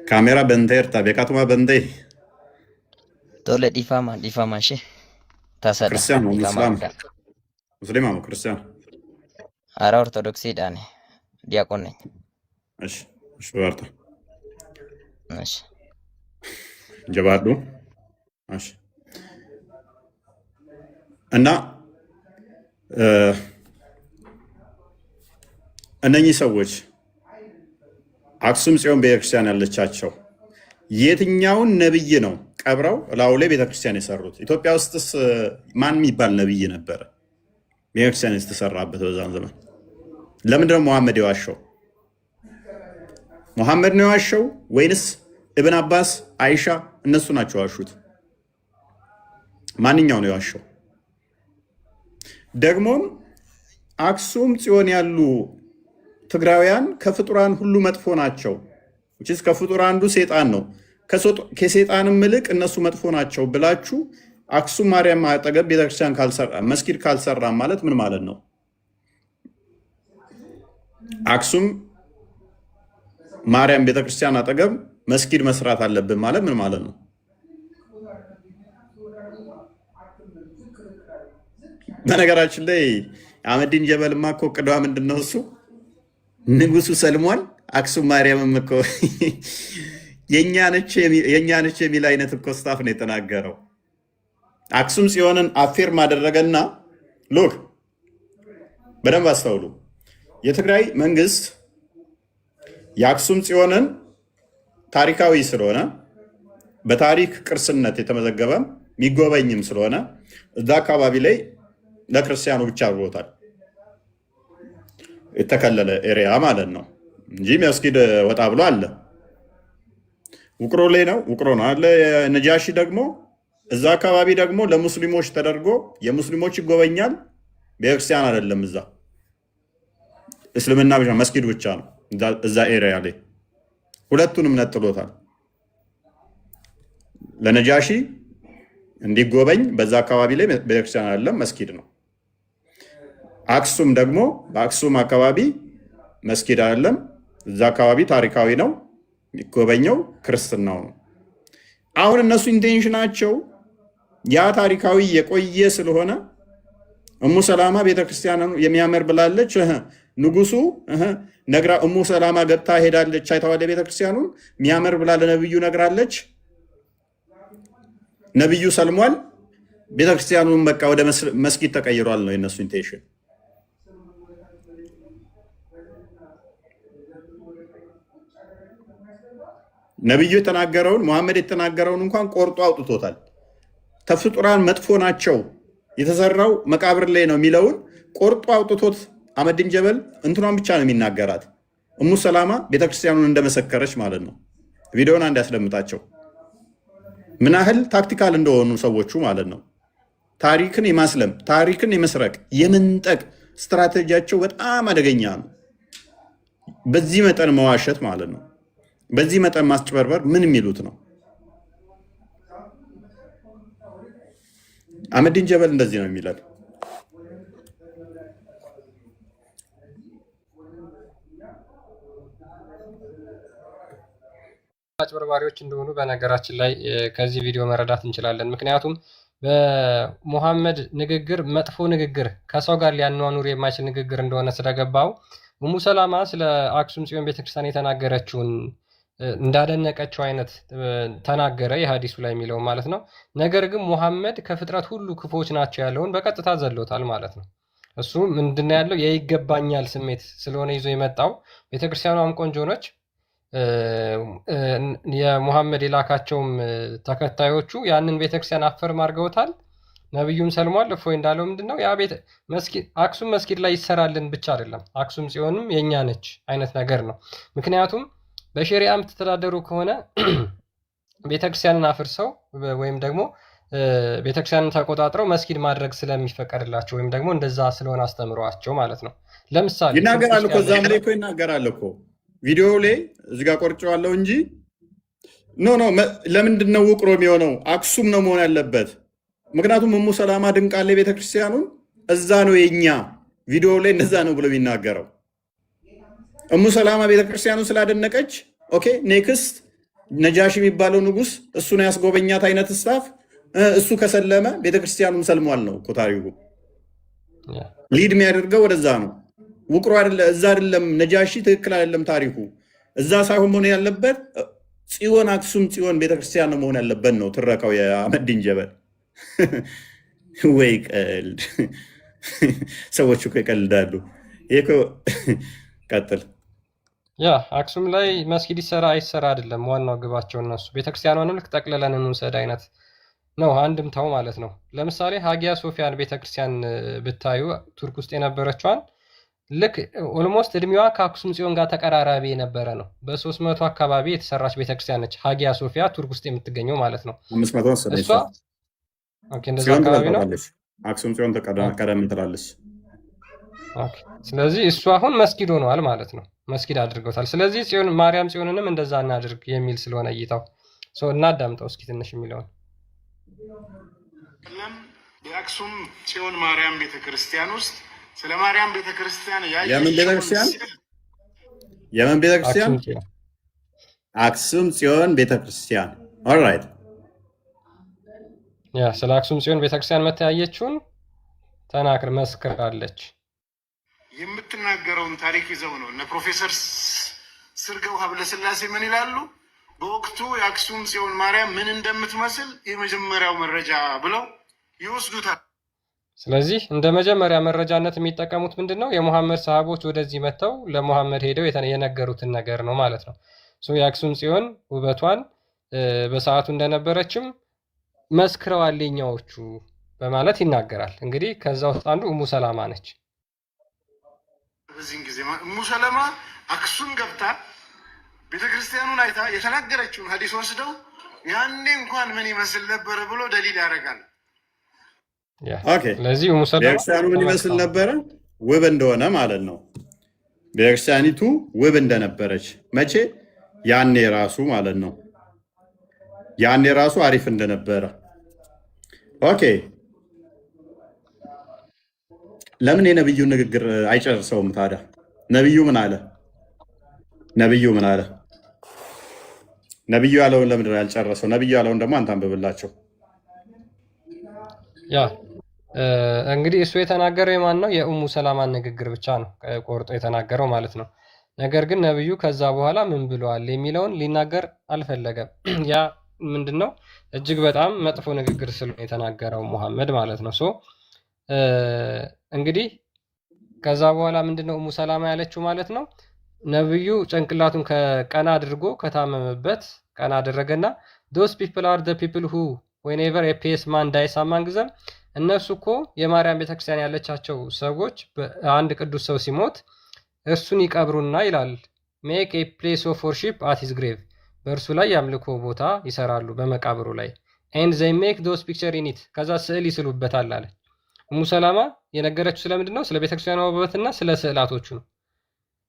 [SPEAKER 1] ካሜራ በንቴርታ ቤካቱማ በንቴ
[SPEAKER 5] ቶሎ ዲፋማ እሺ። ታሰዳ
[SPEAKER 1] ክርስቲያን ነው ሙስሊም ነው ክርስቲያን።
[SPEAKER 5] አራ ኦርቶዶክሲ ዳኔ ዲያቆን ነኝ።
[SPEAKER 1] እሺ በርታ።
[SPEAKER 5] እሺ
[SPEAKER 1] ጀባዱ እሺ። እና እነኚህ ሰዎች አክሱም ጽዮን ቤተክርስቲያን ያለቻቸው የትኛውን ነብይ ነው ቀብረው ላዩ ላይ ቤተክርስቲያን የሰሩት? ኢትዮጵያ ውስጥስ ማን የሚባል ነብይ ነበረ ቤተክርስቲያን የተሰራበት በዛን ዘመን? ለምንድነው መሐመድ የዋሸው? መሐመድ ነው የዋሸው ወይንስ እብን አባስ፣ አይሻ እነሱ ናቸው የዋሹት? ማንኛው ነው የዋሸው? ደግሞም አክሱም ጽዮን ያሉ ትግራውያን ከፍጡራን ሁሉ መጥፎ ናቸው፣ ከፍጡር አንዱ ሴጣን ነው፣ ከሴጣንም ምልቅ እነሱ መጥፎ ናቸው ብላችሁ አክሱም ማርያም አጠገብ ቤተክርስቲያን ካልሰራ መስጊድ ካልሰራ ማለት ምን ማለት ነው? አክሱም ማርያም ቤተክርስቲያን አጠገብ መስጊድ መስራት አለብን ማለት ምን ማለት ነው? በነገራችን ላይ አህመዲን ጀበልማ እኮ ቅዷ ምንድን ነው? እሱ ንጉሱ ሰልሟል፣ አክሱም ማርያምም እኮ የእኛ ነች የሚል አይነት እኮ ስታፍ ነው የተናገረው። አክሱም ጽዮንን አፌር ማደረገና ሎክ በደንብ አስተውሉ። የትግራይ መንግስት የአክሱም ጽዮንን ታሪካዊ ስለሆነ በታሪክ ቅርስነት የተመዘገበ የሚጎበኝም ስለሆነ እዛ አካባቢ ላይ ለክርስቲያኑ ብቻ አድርጎታል። የተከለለ ኤሪያ ማለት ነው እንጂ መስጊድ ወጣ ብሎ አለ። ውቅሮ ላይ ነው፣ ውቅሮ ነው አለ። ነጃሺ ደግሞ እዛ አካባቢ ደግሞ ለሙስሊሞች ተደርጎ የሙስሊሞች ይጎበኛል። ቤተክርስቲያን አይደለም፣ እዛ እስልምና ብቻ መስጊድ ብቻ ነው እዛ ኤሪያ ላይ። ሁለቱንም ነጥሎታል። ለነጃሺ እንዲጎበኝ በዛ አካባቢ ላይ ቤተክርስቲያን አይደለም፣ መስጊድ ነው። አክሱም ደግሞ በአክሱም አካባቢ መስጊድ አይደለም፣ እዛ አካባቢ ታሪካዊ ነው፣ የሚጎበኘው ክርስትናው ነው። አሁን እነሱ ኢንቴንሽናቸው ያ ታሪካዊ የቆየ ስለሆነ እሙ ሰላማ ቤተክርስቲያን የሚያምር ብላለች፣ ንጉሱ ነግራ እሙ ሰላማ ገብታ ሄዳለች፣ አይተዋለ ቤተክርስቲያኑን የሚያምር ብላ ለነብዩ ነግራለች። ነብዩ ሰልሟል፣ ቤተክርስቲያኑን በቃ ወደ መስጊድ ተቀይሯል ነው የነሱ ኢንቴንሽን። ነብዩ የተናገረውን መሐመድ የተናገረውን እንኳን ቆርጦ አውጥቶታል። ተፍጡራን መጥፎ ናቸው የተሰራው መቃብር ላይ ነው የሚለውን ቆርጦ አውጥቶት አህመዲን ጀበል እንትኗን ብቻ ነው የሚናገራት። እሙ ሰላማ ቤተክርስቲያኑን እንደመሰከረች ማለት ነው። ቪዲዮን አንድ ያስደምጣቸው ምን ያህል ታክቲካል እንደሆኑ ሰዎቹ ማለት ነው። ታሪክን የማስለም ታሪክን የመስረቅ የመንጠቅ ስትራቴጂያቸው በጣም አደገኛ ነው። በዚህ መጠን መዋሸት ማለት ነው። በዚህ መጠን ማስጨበርበር ምን የሚሉት ነው? አህመዲን ጀበል እንደዚህ ነው የሚላል።
[SPEAKER 2] አጭበርባሪዎች እንደሆኑ በነገራችን ላይ ከዚህ ቪዲዮ መረዳት እንችላለን። ምክንያቱም በሙሐመድ ንግግር መጥፎ ንግግር ከሰው ጋር ሊያኗኑር የማይችል ንግግር እንደሆነ ስለገባው እሙ ሰላማ ስለ አክሱም ጽዮን ቤተክርስቲያን የተናገረችውን እንዳደነቀችው አይነት ተናገረ፣ የሀዲሱ ላይ የሚለው ማለት ነው። ነገር ግን ሙሐመድ ከፍጥረት ሁሉ ክፉዎች ናቸው ያለውን በቀጥታ ዘሎታል ማለት ነው። እሱ ምንድነው ያለው የይገባኛል ስሜት ስለሆነ ይዞ የመጣው ቤተክርስቲያኗም ቆንጆ ነች፣ የሙሐመድ የላካቸውም ተከታዮቹ ያንን ቤተክርስቲያን አፈርም አድርገውታል። ነብዩም ሰልሟል። እፎይ እንዳለው ምንድነው ያ ቤት መስጊድ አክሱም መስጊድ ላይ ይሰራልን ብቻ አይደለም አክሱም ጽዮንም የኛ ነች አይነት ነገር ነው። ምክንያቱም በሸሪዓ የምትተዳደሩ ከሆነ ቤተክርስቲያንን አፍርሰው ወይም ደግሞ ቤተክርስቲያንን ተቆጣጥረው መስጊድ ማድረግ ስለሚፈቀድላቸው ወይም ደግሞ እንደዛ ስለሆነ አስተምሯቸው ማለት ነው። ለምሳሌ
[SPEAKER 1] ይናገራል እኮ እዛም ላይ እኮ ይናገራል እኮ ቪዲዮ ላይ እዚህ ጋር ቆርጬዋለሁ እንጂ ኖ ለምንድን ነው ውቅሮ የሚሆነው? አክሱም ነው መሆን ያለበት። ምክንያቱም እሙ ሰላማ ድንቃሌ ቤተክርስቲያኑን እዛ ነው የኛ ቪዲዮ ላይ እንደዛ ነው ብሎ የሚናገረው። እሙ ሰላማ ቤተክርስቲያኑን ስላደነቀች ኦኬ ኔክስት ነጃሺ የሚባለው ንጉስ እሱ ነው ያስጎበኛት አይነት ስታፍ እሱ ከሰለመ ቤተክርስቲያኑን ሰልሟል ነው እኮ ታሪኩ። ሊድ የሚያደርገው ወደዛ ነው። ውቅሮ አይደለ እዛ አይደለም። ነጃሺ ትክክል አይደለም ታሪኩ እዛ ሳይሆን መሆን ያለበት ጽዮን አክሱም ጽዮን ቤተክርስቲያን ነው መሆን ያለበት ነው ትረካው የአህመዲን ጀበል። ወይ ቀልድ! ሰዎች እኮ ይቀልዳሉ። ይሄ ቀጥል።
[SPEAKER 2] ያ አክሱም ላይ መስጊድ ይሰራ አይሰራ አይደለም ዋናው ግባቸው እነሱ ቤተክርስቲያኗንም ልክ ጠቅልለን እንውሰድ አይነት ነው አንድምታው ማለት ነው። ለምሳሌ ሀጊያ ሶፊያን ቤተክርስቲያን ብታዩ ቱርክ ውስጥ የነበረችዋን ልክ ኦልሞስት እድሜዋ ከአክሱም ጽዮን ጋር ተቀራራቢ የነበረ ነው። በ300 አካባቢ የተሰራች ቤተክርስቲያን ነች ሀጊያ ሶፊያ ቱርክ ውስጥ የምትገኘው ማለት ነው። እሷ እንደዛ አካባቢ ነው።
[SPEAKER 1] አክሱም ጽዮን ቀደም ትላለች።
[SPEAKER 2] ስለዚህ እሱ አሁን መስጊድ ሆነዋል ማለት ነው። መስጊድ አድርገውታል። ስለዚህ ጽዮን ማርያም ጽዮንንም እንደዛ እናድርግ የሚል ስለሆነ እይታው እናዳምጠው እስኪ ትንሽ የሚለውን
[SPEAKER 6] የአክሱም ጽዮን ማርያም ቤተክርስቲያን ውስጥ ስለ ማርያም ቤተክርስቲያን
[SPEAKER 1] የምን ቤተክርስቲያን አክሱም ጽዮን ቤተክርስቲያን። ኦልራይት
[SPEAKER 2] ያ ስለ አክሱም ጽዮን ቤተክርስቲያን መተያየችውን ተናግር መስክራለች።
[SPEAKER 6] የምትናገረውን ታሪክ ይዘው ነው እነ ፕሮፌሰር ስርገው ሀብለስላሴ ምን ይላሉ? በወቅቱ የአክሱም ጽዮን ማርያም ምን እንደምትመስል የመጀመሪያው መረጃ ብለው ይወስዱታል።
[SPEAKER 2] ስለዚህ እንደ መጀመሪያ መረጃነት የሚጠቀሙት ምንድን ነው? የሙሐመድ ሰሃቦች ወደዚህ መጥተው ለሙሐመድ ሄደው የነገሩትን ነገር ነው ማለት ነው። የአክሱም ጽዮን ውበቷን በሰዓቱ እንደነበረችም መስክረዋል የኛዎቹ በማለት ይናገራል። እንግዲህ ከዛ ውስጥ አንዱ እሙ ሰላማ ነች።
[SPEAKER 6] በዚህን ጊዜ እሙ ሰለማ አክሱም ገብታ ቤተክርስቲያኑን አይታ የተናገረችውን ሀዲስ ወስደው ያኔ እንኳን ምን ይመስል ነበረ ብሎ ደሊል ያደርጋል።
[SPEAKER 2] ስለዚህ
[SPEAKER 1] ቤተክርስቲያኑ ምን ይመስል ነበረ? ውብ እንደሆነ ማለት ነው። ቤተክርስቲያኒቱ ውብ እንደነበረች መቼ? ያኔ ራሱ ማለት ነው። ያኔ ራሱ አሪፍ እንደነበረ። ኦኬ ለምን የነብዩን ንግግር አይጨርሰውም ታዲያ? ነብዩ ምን አለ? ነብዩ ምን አለ? ነብዩ ያለውን ለምንድን ነው ያልጨረሰው? ነብዩ ያለውን ደግሞ አንተ አንብብላቸው።
[SPEAKER 2] ያ እንግዲህ እሱ የተናገረው የማን ነው? የኡሙ ሰላማን ንግግር ብቻ ነው ቆርጦ የተናገረው ማለት ነው። ነገር ግን ነብዩ ከዛ በኋላ ምን ብለዋል የሚለውን ሊናገር አልፈለገም። ያ ምንድነው እጅግ በጣም መጥፎ ንግግር ስለሆነ የተናገረው ሙሐመድ ማለት ነው። እንግዲህ ከዛ በኋላ ምንድነው ኡሙ ሰላማ ያለችው ማለት ነው? ነብዩ ጭንቅላቱን ከቀና አድርጎ ከታመመበት ቀና አደረገና those people are the people who whenever a pious man dies among them እነሱ እኮ የማርያም ቤተክርስቲያን ያለቻቸው ሰዎች አንድ ቅዱስ ሰው ሲሞት እርሱን ይቀብሩና ይላል make a place of worship at his grave በእርሱ ላይ ያምልኮ ቦታ ይሰራሉ በመቃብሩ ላይ and they make those picture in it ከዛ ስዕል ይስሉበታል አለ። ኡሙ ሰላማ የነገረችው ስለምንድን ነው? ስለ ቤተክርስቲያኗ ውበትና ስለ ስዕላቶቹ ነው።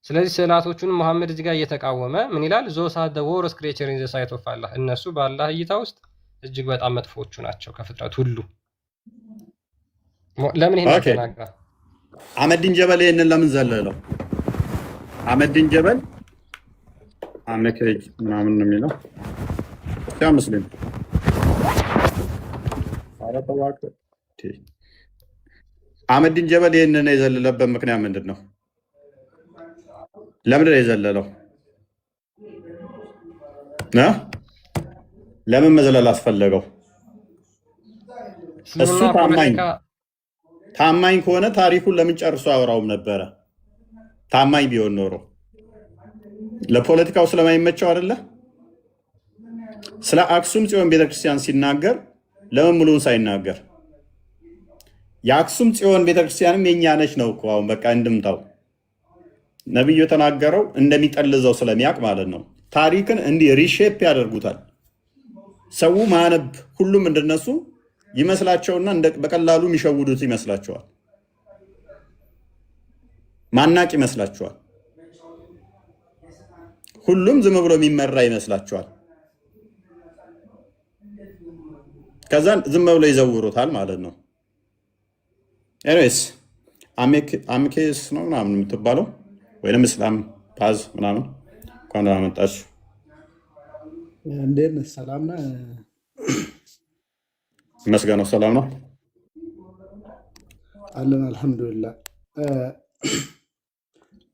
[SPEAKER 2] ስለዚህ ስዕላቶቹን መሐመድ እዚህ ጋር እየተቃወመ ምን ይላል? ዞስ አር ዘ ወርስት ክሬቸር ኢን ዘ ሳይት ኦፍ አላህ እነሱ በአላህ እይታ ውስጥ እጅግ በጣም መጥፎቹ ናቸው ከፍጥረት ሁሉ። ለምን ይሄን ተናገረ?
[SPEAKER 1] አህመዲን ጀበል ይሄንን ለምን ዘለለው? አህመዲን ጀበል አመከጅ ምናምን ነው የሚለው ያ ሙስሊም አረተዋክ አህመዲን ጀበል ይሄንን የዘለለበት ምክንያት ምንድን ነው? ለምን ነው የዘለለው? ለምን መዘለል አስፈለገው? እሱ ታማኝ ከሆነ ታሪኩን ለምን ጨርሶ አወራውም ነበረ? ታማኝ ቢሆን ኖሮ ለፖለቲካው ስለማይመቸው አይደለ? ስለ አክሱም ጽዮን ቤተክርስቲያን ሲናገር ለምን ሙሉን ሳይናገር? የአክሱም ጽዮን ቤተክርስቲያንም የኛ ነች ነው እኮ አሁን በቃ እንድምታው ነብዩ የተናገረው እንደሚጠልዘው ስለሚያውቅ ማለት ነው። ታሪክን እንዲህ ሪሼፕ ያደርጉታል። ሰው ማነብ ሁሉም እንደነሱ ይመስላቸውና በቀላሉ የሚሸውዱት ይመስላቸዋል። ማናቅ ይመስላቸዋል። ሁሉም ዝም ብሎ የሚመራ ይመስላቸዋል። ከዛ ዝም ብሎ ይዘውሩታል ማለት ነው። ኤኒዌይስ አሜኬስ ነው ምናምን የምትባለው ወይም እስላም ፓዝ ምናምን እንኳን አመጣሽ።
[SPEAKER 7] እንዴት ነህ? ሰላም ነህ?
[SPEAKER 1] መስገነው ሰላም ነው
[SPEAKER 7] አለን አልሐምዱሊላህ።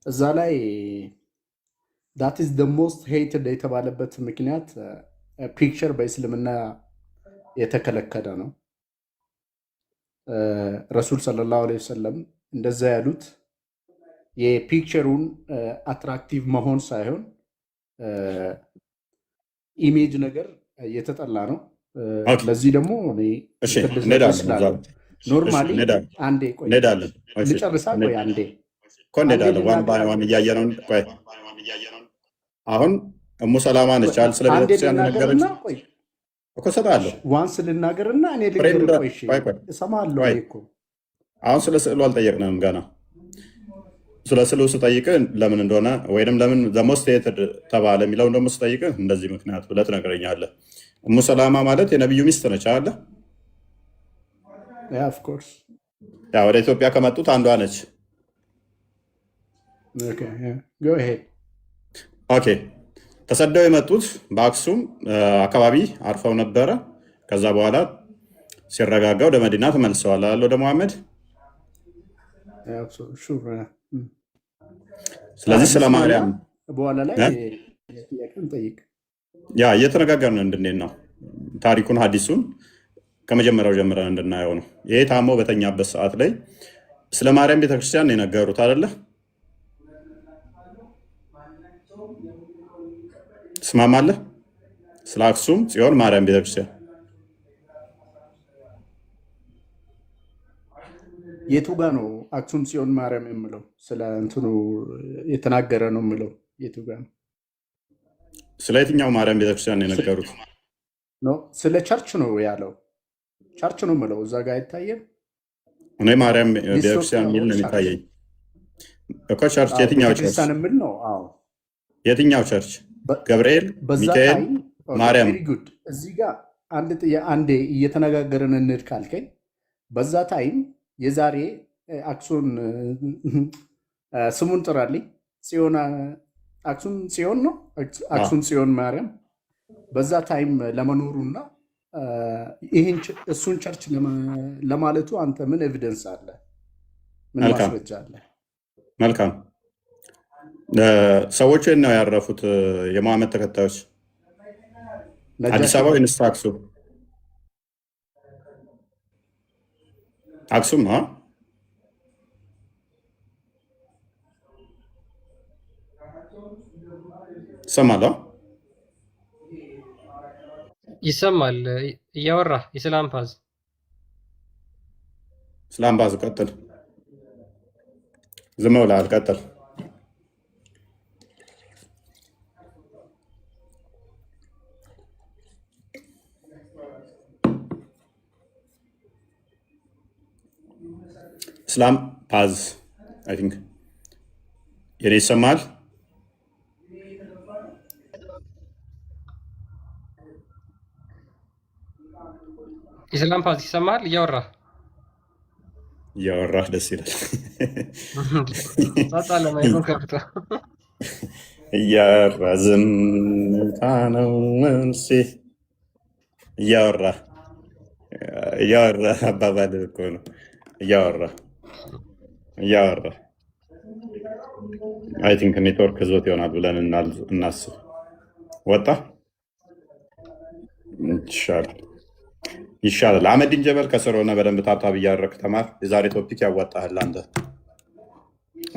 [SPEAKER 7] እዛ ላይ that is the most hated የተባለበት ምክንያት ፒክቸር በእስልምና የተከለከለ ነው። ረሱል ሰለላሁ ዐለይሂ ወሰለም እንደዛ ያሉት የፒክቸሩን አትራክቲቭ መሆን ሳይሆን ኢሜጅ ነገር የተጠላ ነው። ለዚህ ደግሞ ኖርማሊ አንዴ ቆይ ልጨርሳ ቆይ አንዴ
[SPEAKER 1] አሁን እሙ ሰላማ ነች አል ስለ ቤተክርስቲያን ነገረች እኮ ሰጣለሁ
[SPEAKER 7] ዋንስ ልናገርና እኔ ልንገር ቆይ እሰማለሁ እኮ
[SPEAKER 1] አሁን ስለ ስዕሉ አልጠየቅንም ገና ስለ ስዕሉ ስጠይቅ ለምን እንደሆነ ወይንም ለምን ዘሞስት ተባለ የሚለውን ደግሞ ስጠይቅ እንደዚህ ምክንያት ብለህ ትነግረኛለህ። እሙ ሰላማ ማለት የነብዩ ሚስት ነች አይደል?
[SPEAKER 7] ያ ኦፍ ኮርስ
[SPEAKER 1] ያ ወደ ኢትዮጵያ ከመጡት አንዷ ነች።
[SPEAKER 7] ኦኬ ያ ጎ አሄድ
[SPEAKER 1] ኦኬ ተሰደው የመጡት በአክሱም አካባቢ አርፈው ነበረ። ከዛ በኋላ ሲረጋጋ ወደ መዲና ተመልሰዋል አለ ወደ መሐመድ። ስለዚህ ስለ ማርያም
[SPEAKER 7] በኋላ ላይ ጥያቄን ጠይቅ።
[SPEAKER 1] ያ እየተነጋገርን እንድንሄድ ነው። ታሪኩን ሀዲሱን ከመጀመሪያው ጀምረን እንድናየው ነው። ይሄ ታሞ በተኛበት ሰዓት ላይ ስለ ማርያም ቤተክርስቲያን የነገሩት አይደለ? ትስማማለህ? ስለ አክሱም ጽዮን ማርያም ቤተክርስቲያን
[SPEAKER 7] የቱ ጋ ነው አክሱም ጽዮን ማርያም የምለው? ስለ እንትኑ የተናገረ ነው የምለው የቱ ጋ ነው?
[SPEAKER 1] ስለ የትኛው ማርያም ቤተክርስቲያን የነገሩት?
[SPEAKER 7] ስለ ቸርች ነው ያለው። ቸርች ነው የምለው እዛ ጋር አይታየም።
[SPEAKER 1] እኔ ማርያም ቤተክርስቲያን የሚል ነው የሚታየኝ እኮ። ቸርች የትኛው ቸርች
[SPEAKER 7] የምል ነው?
[SPEAKER 1] የትኛው ቸርች? ገብርኤል፣ ሚካኤል፣ ማርያም።
[SPEAKER 7] ጉድ እዚህ ጋር አንዴ እየተነጋገርን እንሂድ ካልከኝ በዛ ታይም የዛሬ አክሱም ስሙን ጥራልኝ። ጽዮን አክሱም ጽዮን ነው አክሱም ጽዮን ማርያም በዛ ታይም ለመኖሩና እሱን ቸርች ለማለቱ አንተ ምን ኤቪደንስ አለ? ምን ማስረጃ አለ?
[SPEAKER 1] መልካም ሰዎቹ ነው ያረፉት? የመሐመድ ተከታዮች አዲስ አበባ ወይንስ አክሱም? አክሱም ነው። ሰማለ
[SPEAKER 2] ይሰማል። እያወራ የሰላም ፓዝ
[SPEAKER 1] ስላም ባዙ ቀጥል። ዝም ብለሃል፣ ቀጥል። ስላም ፓዝ አይ ቲንክ የኔ ይሰማል።
[SPEAKER 2] የሰላም ፓዝ ይሰማል።
[SPEAKER 1] እያወራህ ደስ ይላል።
[SPEAKER 2] ጻጻለማይሆን ከፍቶ
[SPEAKER 1] እያወራ ዝምታ ነው እንሲ እያወራ አባባል እኮ ነው። እያወራ አይ ቲንክ ኔትወርክ ዞት ይሆናል ብለን እናስብ። ወጣ ይሻላል። አህመዲን ጀበል ከስር ሆነ በደንብ ታብታብ እያደረክ ተማር። የዛሬ ቶፒክ ያዋጣሃል አንተ።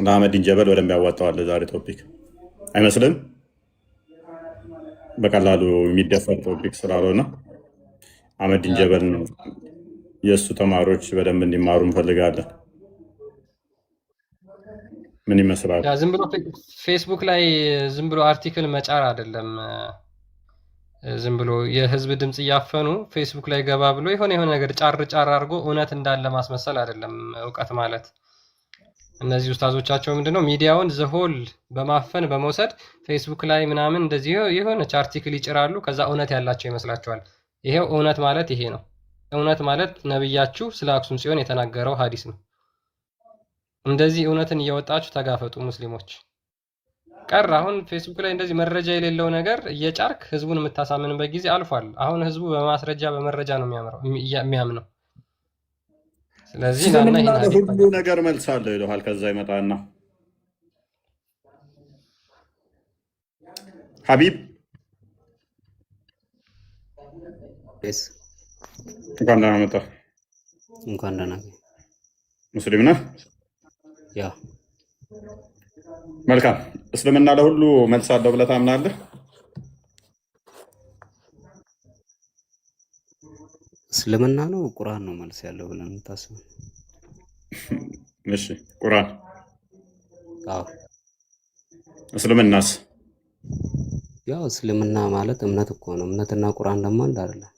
[SPEAKER 1] አህመዲን ጀበል በደንብ ያዋጣዋል የዛሬ ቶፒክ አይመስልም? በቀላሉ የሚደፈር ቶፒክ ስላልሆነ አህመዲን ጀበል ነው የእሱ ተማሪዎች በደንብ እንዲማሩ እንፈልጋለን። ምን ይመስላል?
[SPEAKER 2] ዝም ብሎ ፌስቡክ ላይ ዝም ብሎ አርቲክል መጫር አይደለም። ዝም ብሎ የህዝብ ድምፅ እያፈኑ ፌስቡክ ላይ ገባ ብሎ የሆነ ነገር ጫር አድርጎ እውነት እንዳለ ማስመሰል አይደለም እውቀት ማለት። እነዚህ ኡስታዞቻቸው ምንድነው ሚዲያውን ዘሆል በማፈን በመውሰድ ፌስቡክ ላይ ምናምን እንደዚህ የሆነች አርቲክል ይጭራሉ። ከዛ እውነት ያላቸው ይመስላቸዋል። ይሄው እውነት ማለት ይሄ ነው። እውነት ማለት ነብያችሁ ስለ አክሱም ጽዮን የተናገረው ሀዲስ ነው። እንደዚህ እውነትን እየወጣችሁ ተጋፈጡ ሙስሊሞች። ቀር አሁን ፌስቡክ ላይ እንደዚህ መረጃ የሌለው ነገር እየጫርክ ህዝቡን የምታሳምንበት ጊዜ አልፏል። አሁን ህዝቡ በማስረጃ በመረጃ ነው የሚያምነው። ስለዚህ
[SPEAKER 1] ሁሉ ነገር መልሳለሁ ይለዋል። ከዛ ይመጣና ሀቢብ እንኳን ደህና መጣ።
[SPEAKER 3] እንኳን ደህና
[SPEAKER 1] ሙስሊም ነህ?
[SPEAKER 3] ያ
[SPEAKER 1] መልካም። እስልምና ለሁሉ መልስ አለው ብለህ ታምናለህ?
[SPEAKER 3] እስልምና ነው ቁርአን ነው መልስ ያለው ብለን የምታስበው?
[SPEAKER 1] እሺ ቁርአን።
[SPEAKER 3] አዎ።
[SPEAKER 1] እስልምናስ?
[SPEAKER 3] ያው እስልምና ማለት እምነት እኮ ነው። እምነትና ቁርአን ደግሞ አንድ አይደለም።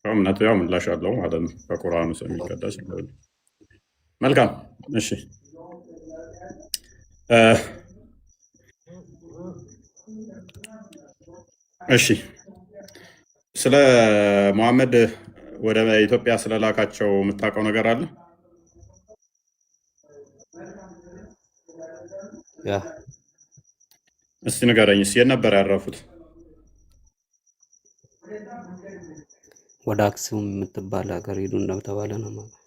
[SPEAKER 1] እምነቱ ያው ምላሽ አለው ማለት ነው ከቁርአኑ ስለሚቀዳስ። መልካም እሺ። እሺ ስለ መሐመድ ወደ ኢትዮጵያ ስለላካቸው የምታውቀው ነገር አለ?
[SPEAKER 3] ያ
[SPEAKER 1] እስቲ ንገረኝ። የት ነበር ያረፉት?
[SPEAKER 3] ወደ አክሱም የምትባል ሀገር ሄዱ እንደተባለ ነው ማለት።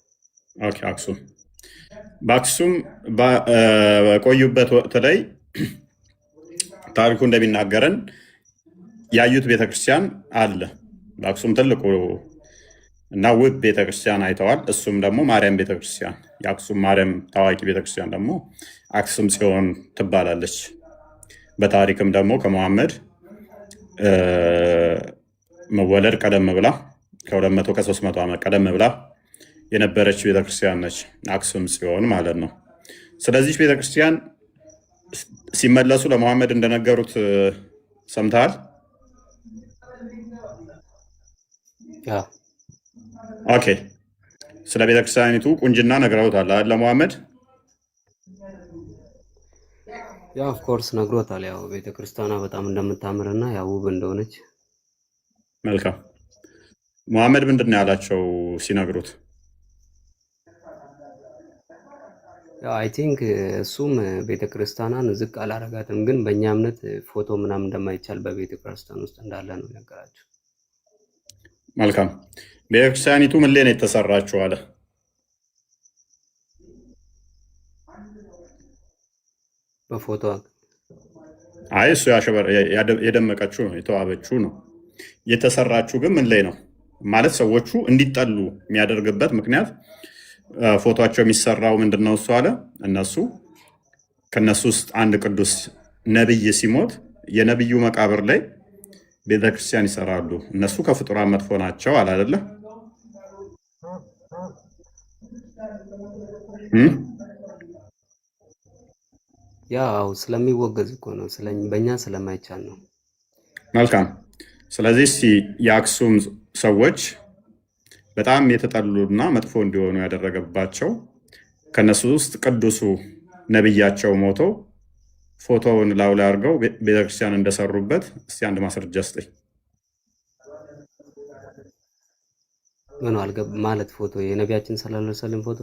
[SPEAKER 1] ኦኬ፣ አክሱም በአክሱም በቆዩበት ወቅት ላይ ታሪኩ እንደሚናገረን ያዩት ቤተክርስቲያን አለ። በአክሱም ትልቁ እና ውብ ቤተክርስቲያን አይተዋል። እሱም ደግሞ ማርያም ቤተክርስቲያን፣ የአክሱም ማርያም ታዋቂ ቤተክርስቲያን ደግሞ አክሱም ጽዮን ትባላለች። በታሪክም ደግሞ ከመሐመድ መወለድ ቀደም ብላ ከ200 ከ300 ዓመት ቀደም ብላ የነበረች ቤተክርስቲያን ነች፣ አክሱም ጽዮን ማለት ነው። ስለዚህ ቤተክርስቲያን ሲመለሱ ለመሐመድ እንደነገሩት ሰምተሃል?
[SPEAKER 3] ያ
[SPEAKER 1] ኦኬ። ስለ ቤተክርስቲያኒቱ ቁንጅና ነግረውታል አይደል ለመሐመድ?
[SPEAKER 3] ያ ኦፍ ኮርስ ነግሮታል። ያው ቤተክርስቲያኗ በጣም እንደምታምርና ያው ውብ እንደሆነች።
[SPEAKER 1] መልካም። መሐመድ ምንድን ነው ያላቸው ሲነግሩት?
[SPEAKER 3] አይ ቲንክ እሱም ቤተክርስቲያኗን ዝቅ አላረጋትም፣ ግን በእኛ እምነት ፎቶ ምናምን እንደማይቻል በቤተክርስቲያን ውስጥ እንዳለ ነው ነገራቸው።
[SPEAKER 1] መልካም። ቤተክርስቲያኒቱ ምን ላይ ነው የተሰራችው አለ?
[SPEAKER 3] በፎቶ
[SPEAKER 1] አይ እሱ የደመቀችው ነው የተዋበችው ነው። የተሰራችው ግን ምን ላይ ነው ማለት ሰዎቹ እንዲጠሉ የሚያደርግበት ምክንያት ፎቶቸው የሚሰራው ምንድነው? እሱ አለ እነሱ ከነሱ ውስጥ አንድ ቅዱስ ነብይ ሲሞት የነብዩ መቃብር ላይ ቤተክርስቲያን ይሰራሉ። እነሱ ከፍጡራን መጥፎ ናቸው አለ አይደለ?
[SPEAKER 3] ያው ስለሚወገዝ እኮ ነው፣ በእኛ ስለማይቻል ነው።
[SPEAKER 1] መልካም። ስለዚህ የአክሱም ሰዎች በጣም የተጠሉና መጥፎ እንዲሆኑ ያደረገባቸው ከነሱ ውስጥ ቅዱሱ ነብያቸው ሞቶ ፎቶውን ላዩ ላይ አድርገው ቤተክርስቲያን እንደሰሩበት እስቲ አንድ ማስረጃ ስጠኝ።
[SPEAKER 3] ምን ማለት ፎቶ የነቢያችን ሰለላሁ ዐለይሂ ወሰለም ፎቶ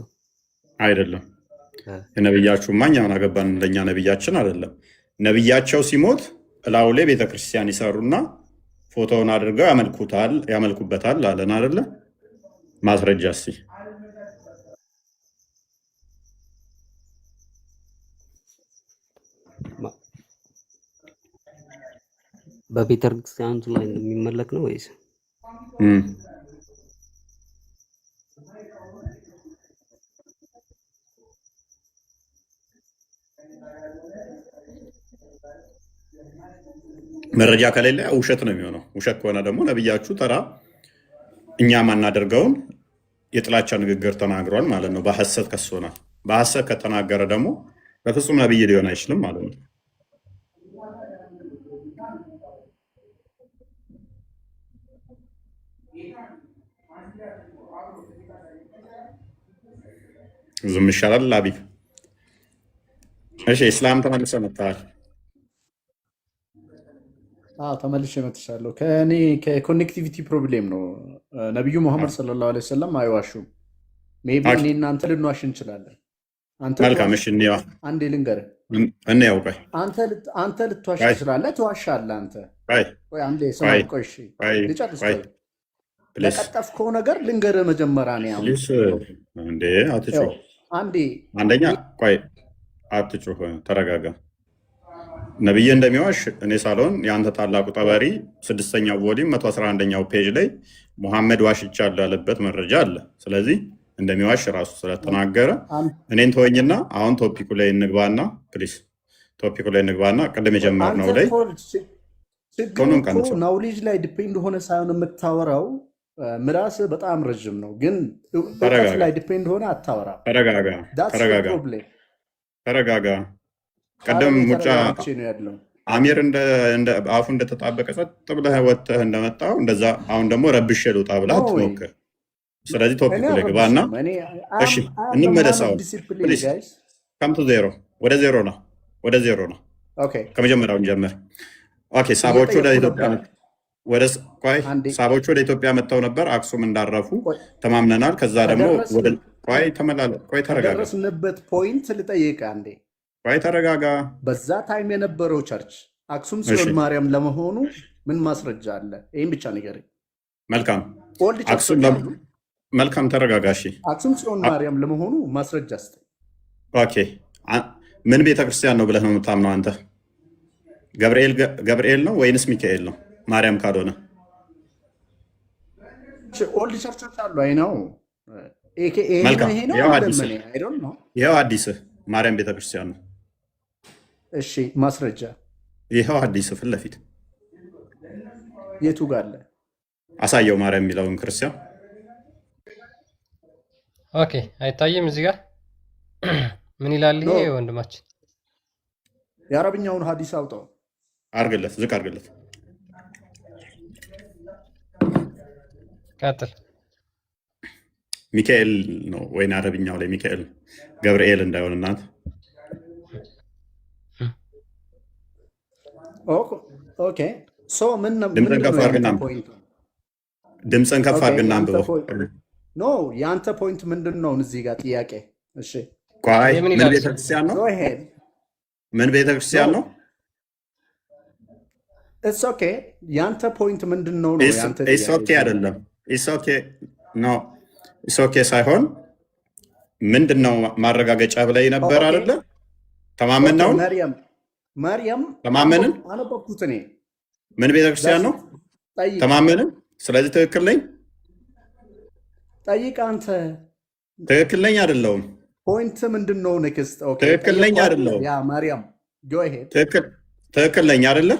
[SPEAKER 1] አይደለም። የነብያችሁ ማኛውን አገባን፣ እንደኛ ነብያችን አይደለም። ነብያቸው ሲሞት ላዩ ላይ ቤተክርስቲያን ይሰሩና ፎቶውን አድርገው ያመልኩበታል አለን አይደለ? ማስረጃ እስቲ
[SPEAKER 3] በቤተክርስቲያኑ ላይ የሚመለክ ነው ወይስ?
[SPEAKER 1] መረጃ ከሌለ ውሸት ነው የሚሆነው። ውሸት ከሆነ ደግሞ ነብያችሁ ተራ እኛ ማናደርገውን የጥላቻ ንግግር ተናግሯል ማለት ነው። በሐሰት ከሶናል። በሐሰት ከተናገረ ደግሞ በፍጹም ነብይ ሊሆን አይችልም ማለት ነው። ዝም ይሻላል ላቢብ። እሺ እስላም ተመልሰ መጥተሃል።
[SPEAKER 7] ተመልሼ መጥቻለሁ። ከእኔ ከኮኔክቲቪቲ ፕሮብሌም ነው። ነቢዩ ሙሐመድ ሰለላሁ ዐለይሂ ወሰለም አይዋሹም። ሜይ ቢ እኔ እናንተ ልንዋሽ እንችላለን።
[SPEAKER 1] መልካም። እሺ እንየዋ።
[SPEAKER 7] አንዴ ልንገርህ፣
[SPEAKER 1] እንየው። ቆይ
[SPEAKER 7] አንተ ልትዋሽ ትችላለህ፣ ትዋሻለህ። አንተ ቆይ አንዴ ሰው ቆይ፣ እሺ ልጨርስ። ቆይ ለቀጠፍከው ነገር ልንገርህ መጀመሪያ ነው።
[SPEAKER 1] እንዴ አትጩህ።
[SPEAKER 7] አንደኛ
[SPEAKER 1] ቆይ አትጩህ፣ ተረጋጋ። ነብይ እንደሚዋሽ እኔ ሳልሆን የአንተ ታላቁ ጠበሪ 6ኛው ቮሊም 111ኛው ፔጅ ላይ ሙሐመድ ዋሽቻለሁ ያለበት መረጃ አለ። ስለዚህ እንደሚዋሽ ራሱ ስለተናገረ እኔን ተወኝና አሁን ቶፒኩ ላይ እንግባና ፕሊስ፣ ቶፒኩ ላይ እንግባና ቅድም የጀመርነው ላይ
[SPEAKER 7] ናውሌጅ ላይ ዲፔንድ ሆነ ሳይሆን የምታወራው ምላስ በጣም ረዥም ነው፣ ግን እውቀት ላይ ዲፔንድ ሆነ አታወራም።
[SPEAKER 1] ተረጋጋ። ቀደም ሙጫ አሚር አፉ እንደተጣበቀ ጸጥ ብለህ ወጥተህ እንደመጣው እንደዛ አሁን ደግሞ ረብሽ ልውጣ ብለህ አትሞክር። ስለዚህ ቶፒክ ላይ ግባና እሺ እንመለሳው። ፕሊዝ ካም ቱ ዜሮ። ወደ ዜሮ ነው። ከመጀመሪያው እንጀምር። ኦኬ ሳቦቹ ወደ ኢትዮጵያ መጥተው ነበር። አክሱም እንዳረፉ ተማምነናል። ከዛ ደግሞ ተረጋጋ።
[SPEAKER 7] ደረስንበት ፖይንት ልጠይቅህ አንዴ።
[SPEAKER 1] ተረጋጋ።
[SPEAKER 7] በዛ ታይም የነበረው ቸርች አክሱም ጽዮን ማርያም ለመሆኑ ምን ማስረጃ አለ? ይህም ብቻ ንገረኝ።
[SPEAKER 1] መልካም
[SPEAKER 7] ኦልድ
[SPEAKER 1] አክሱም
[SPEAKER 7] ቸርቾች አሉ።
[SPEAKER 1] መልካም ተረጋጋሺ።
[SPEAKER 7] አክሱም ጽዮን ማርያም ለመሆኑ ማስረጃ ስጠኝ።
[SPEAKER 1] ኦኬ ምን ቤተክርስቲያን ነው ብለህ ነው የምታምነው አንተ? ገብርኤል ነው ወይንስ ሚካኤል ነው? ማርያም ካልሆነ
[SPEAKER 7] ኦልድ ቸርቾች አሉ። አይ ነው
[SPEAKER 1] መልካም
[SPEAKER 7] ይሄ ነው
[SPEAKER 1] ይኸው አዲስህ ማርያም ቤተክርስቲያን ነው።
[SPEAKER 7] እሺ ማስረጃ
[SPEAKER 1] ይኸው አዲስህ ፊት ለፊት
[SPEAKER 7] የቱ ጋር አለ?
[SPEAKER 1] አሳየው ማርያም የሚለውን ክርስቲያን።
[SPEAKER 2] ኦኬ አይታይም እዚህ ጋር ምን ይላል ይሄ ወንድማችን?
[SPEAKER 7] የአረብኛውን ሀዲስ አውጣው
[SPEAKER 1] አርግለት፣ ዝቅ አርግለት።
[SPEAKER 2] ቀጥል።
[SPEAKER 1] ሚካኤል ነው ወይን አረብኛው ላይ ሚካኤል ነው፣ ገብርኤል እንዳይሆን እናት።
[SPEAKER 7] ኦኬ ሶ ምን
[SPEAKER 1] ድምፅን ከፍ አድርግና አንብበው።
[SPEAKER 7] ኖ የአንተ ፖይንት ምንድን ነው እዚህ ጋር ጥያቄ? እሺ
[SPEAKER 1] ቆይ ምን ቤተክርስቲያን ነው? ምን ቤተክርስቲያን ነው?
[SPEAKER 7] ኢትስ ኦኬ የአንተ ፖይንት ምንድን ነው?
[SPEAKER 1] ኢትስ ኦኬ አይደለም። ኢትስ ኦኬ ኖ ኢትስ ኦኬ ሳይሆን ምንድን ነው ማረጋገጫ ብላይ ነበር አይደለ? ተማመን ነው
[SPEAKER 7] ማርያም
[SPEAKER 1] ተማመንን።
[SPEAKER 7] አነበብኩት እኔ።
[SPEAKER 1] ምን ቤተክርስቲያን ነው? ተማመንን። ስለዚህ ትክክል ነኝ።
[SPEAKER 7] ጠይቅ አንተ።
[SPEAKER 1] ትክክል ነኝ አይደለሁም?
[SPEAKER 7] ፖይንት ምንድን ነው? ኔክስት ኦኬ
[SPEAKER 1] ትክክል ነኝ አይደለሁም?
[SPEAKER 7] ያ ማርያም ጎ አሄድ።
[SPEAKER 1] ትክክል ነኝ አይደለ?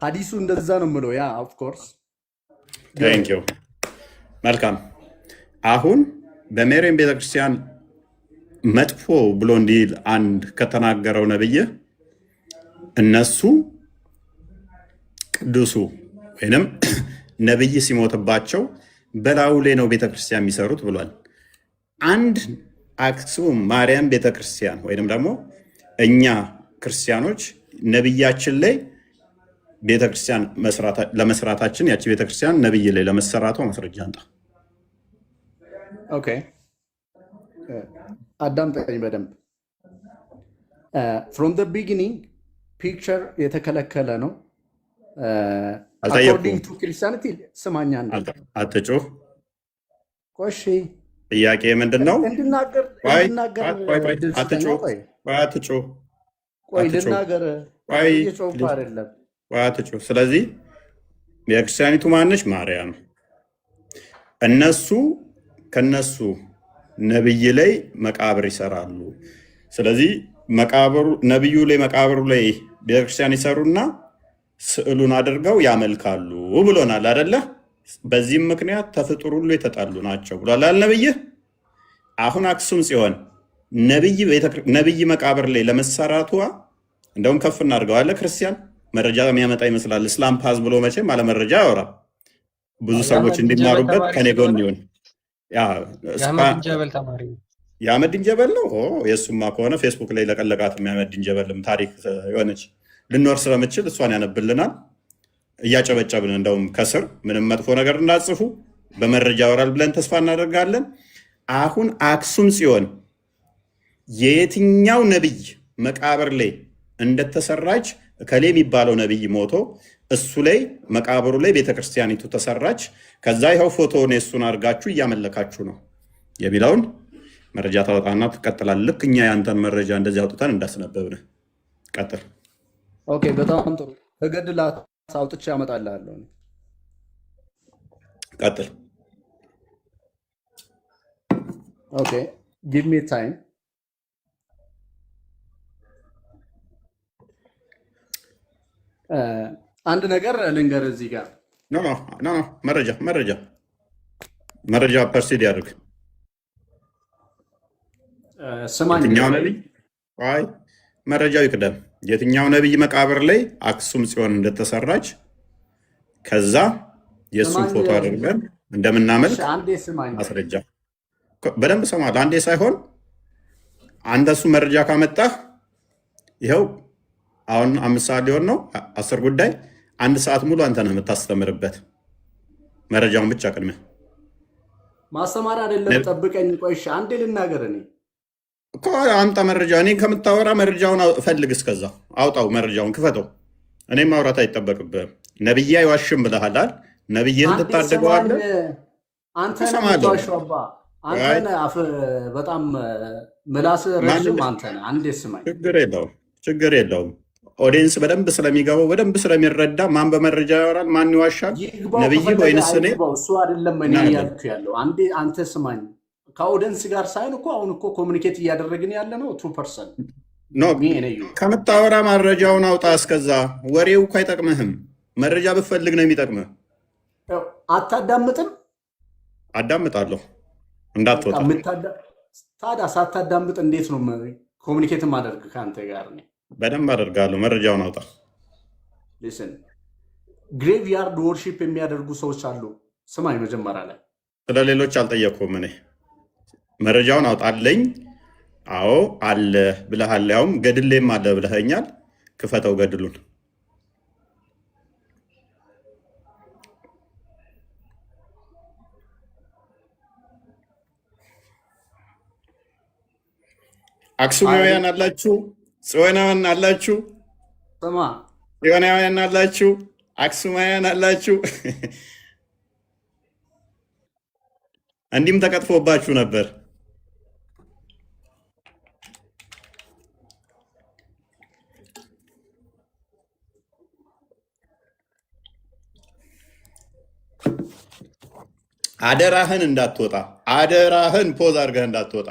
[SPEAKER 7] ሀዲሱ እንደዛ ነው የምለው። ያ ኦፍ ኮርስ
[SPEAKER 1] ቴንክ ዩ። መልካም አሁን በሜሪየም ቤተክርስቲያን መጥፎ ብሎ እንዲል አንድ ከተናገረው ነብይ እነሱ ቅዱሱ ወይንም ነብይ ሲሞትባቸው በላዩ ላይ ነው ቤተክርስቲያን የሚሰሩት ብሏል። አንድ አክሱም ማርያም ቤተክርስቲያን ወይንም ደግሞ እኛ ክርስቲያኖች ነብያችን ላይ ቤተክርስቲያን ለመስራታችን ያቺ ቤተክርስቲያን ነብይ ላይ ለመሰራቷ ማስረጃ አንጣ።
[SPEAKER 7] ኦኬ አዳምጠኝ በደንብ። ፍሮም ዘ ቢጊኒንግ ፒክቸር የተከለከለ ነው። አኮርዲንግ ቱ ክርስቲያኒቲ። ስማኛ
[SPEAKER 1] አትጩህ።
[SPEAKER 7] ቆሺ
[SPEAKER 1] ጥያቄ ምንድን ነው?
[SPEAKER 7] እንድናገር
[SPEAKER 1] አትጩህ።
[SPEAKER 7] ቆይ ልናገር። እየጮኩ አይደለም።
[SPEAKER 1] አትጩህ። ስለዚህ የክርስቲያኒቱ ማነች? ማርያም። እነሱ ከነሱ ነብይ ላይ መቃብር ይሰራሉ። ስለዚህ ነብዩ ላይ መቃብሩ ላይ ቤተክርስቲያን ይሰሩና ስዕሉን አድርገው ያመልካሉ ብሎናል አደለ? በዚህም ምክንያት ተፍጡር ሁሉ የተጣሉ ናቸው ብሏል ነብይህ። አሁን አክሱም ጽዮን ነብይ መቃብር ላይ ለመሰራቷ እንደውም ከፍ እናድርገዋለ። ክርስቲያን መረጃ የሚያመጣ ይመስላል። እስላም ፓዝ ብሎ መቼም አለመረጃ ያወራ። ብዙ ሰዎች እንዲማሩበት ከኔ ጎን ይሁን። የአህመድን ጀበል ነው። የእሱማ ከሆነ ፌስቡክ ላይ ለቀለቃት የአህመድን ጀበልም ታሪክ የሆነች ልኖር ስለምችል እሷን ያነብልናል። እያጨበጨብን እንደውም ከስር ምንም መጥፎ ነገር እንዳጽፉ በመረጃ ያወራል ብለን ተስፋ እናደርጋለን። አሁን አክሱም ጽዮን የየትኛው ነብይ መቃብር ላይ እንደተሰራች እከሌ የሚባለው ነብይ ሞቶ እሱ ላይ መቃብሩ ላይ ቤተክርስቲያኒቱ ተሰራች። ከዛ ይኸው ፎቶውን የእሱን አድርጋችሁ እያመለካችሁ ነው የሚለውን መረጃ ታወጣና ትቀጥላል። ልክ እኛ ያንተን መረጃ እንደዚህ አውጥተን እንዳስነበብን ቀጥል።
[SPEAKER 7] ኦኬ በጣም ጥሩ። ከገድላት አውጥቼ ያመጣልሃለሁ።
[SPEAKER 1] ቀጥል።
[SPEAKER 7] ኦኬ ጊቭ ሚ ታይም። አንድ ነገር ልንገር እዚህ ጋር
[SPEAKER 1] መረጃ ፐርሲድ ያድርግ።
[SPEAKER 7] ስማኝ፣
[SPEAKER 1] መረጃው ይቅደም። የትኛው ነብይ መቃብር ላይ አክሱም ጽዮን እንደተሰራች ከዛ የእሱን ፎቶ አድርገን እንደምናመልክ ማስረጃ በደንብ ሰማል። አንዴ ሳይሆን አንተ እሱ መረጃ ካመጣህ ይኸው አሁን 5 ሰዓት ሊሆን ነው 10 ጉዳይ 1 ሰዓት ሙሉ አንተ ነህ የምታስተምርበት። መረጃውን ብቻ ቅድሚያ
[SPEAKER 7] ማስተማር አይደለም። ጠብቀኝ፣ ቆይሽ አንዴ ልናገር። እኔ
[SPEAKER 1] እኮ አምጣ መረጃ። እኔ ከምታወራ መረጃውን ፈልግ፣ እስከዛ አውጣው፣ መረጃውን ክፈተው። እኔም ማውራት አይጠበቅብህም። ነብዬ አይዋሽም ብለሃል። ነብይህን
[SPEAKER 7] አንዴ ስማኝ፣
[SPEAKER 1] ትታደገዋለህ።
[SPEAKER 7] አንተ ነህ
[SPEAKER 1] እሰማለሁ።
[SPEAKER 7] የምትዋሸው አባ። አንተ
[SPEAKER 1] አይ
[SPEAKER 7] ነህ በጣም ምላስህ
[SPEAKER 1] ማንም
[SPEAKER 7] ረዥም አንተ ነህ። አንዴ ስማኝ።
[SPEAKER 1] ችግር የለውም። ኦዲየንስ በደንብ ስለሚገባው በደንብ ስለሚረዳ ማን በመረጃ ያወራል፣ ማን ይዋሻል፣
[SPEAKER 7] ይግባው
[SPEAKER 1] ነብይ
[SPEAKER 7] ከፈለገ
[SPEAKER 1] ወይንስ እኔ?
[SPEAKER 7] አይግባው፣ እሱ አይደለም እኔ
[SPEAKER 1] ና
[SPEAKER 7] እያልኩ ያለው። አንዴ አንተ ስማኝ። ከኦዲየንስ ጋር ሳይሆን እኮ አሁን እኮ ኮሚኒኬት እያደረግን ያለ ነው 2%
[SPEAKER 1] ኖ
[SPEAKER 7] ሚ እኔ ዩ
[SPEAKER 1] ከምታወራ መረጃውን አውጣ። እስከዛ ወሬው እኮ አይጠቅምህም። መረጃ ብፈልግ ነው የሚጠቅምህ።
[SPEAKER 7] አታዳምጥም?
[SPEAKER 1] አዳምጣለሁ እንዳትወጣ።
[SPEAKER 7] ታዲያ ሳታዳምጥ እንዴት ነው ኮሚኒኬት ማደርግ ከአንተ ጋር? እኔ
[SPEAKER 1] በደንብ አደርጋለሁ። መረጃውን አውጣ።
[SPEAKER 7] ሊስን ግሬቭያርድ ወርሺፕ የሚያደርጉ ሰዎች አሉ። ስማኝ፣ መጀመሪያ ላይ
[SPEAKER 1] ስለ ሌሎች አልጠየቅኩም። እኔ መረጃውን አውጣለኝ። አዎ አለ ብለሃል። ያውም ገድሌም አለ ብለኸኛል። ክፈተው ገድሉን። አክሱማውያን አላችሁ፣ ጽዮናውያን አላችሁ፣
[SPEAKER 7] ስማ፣
[SPEAKER 1] ጽዮናውያን አላችሁ፣ አክሱማውያን አላችሁ። እንዲህም ተቀጥፎባችሁ ነበር። አደራህን እንዳትወጣ፣ አደራህን ፖዝ አድርገህ እንዳትወጣ፣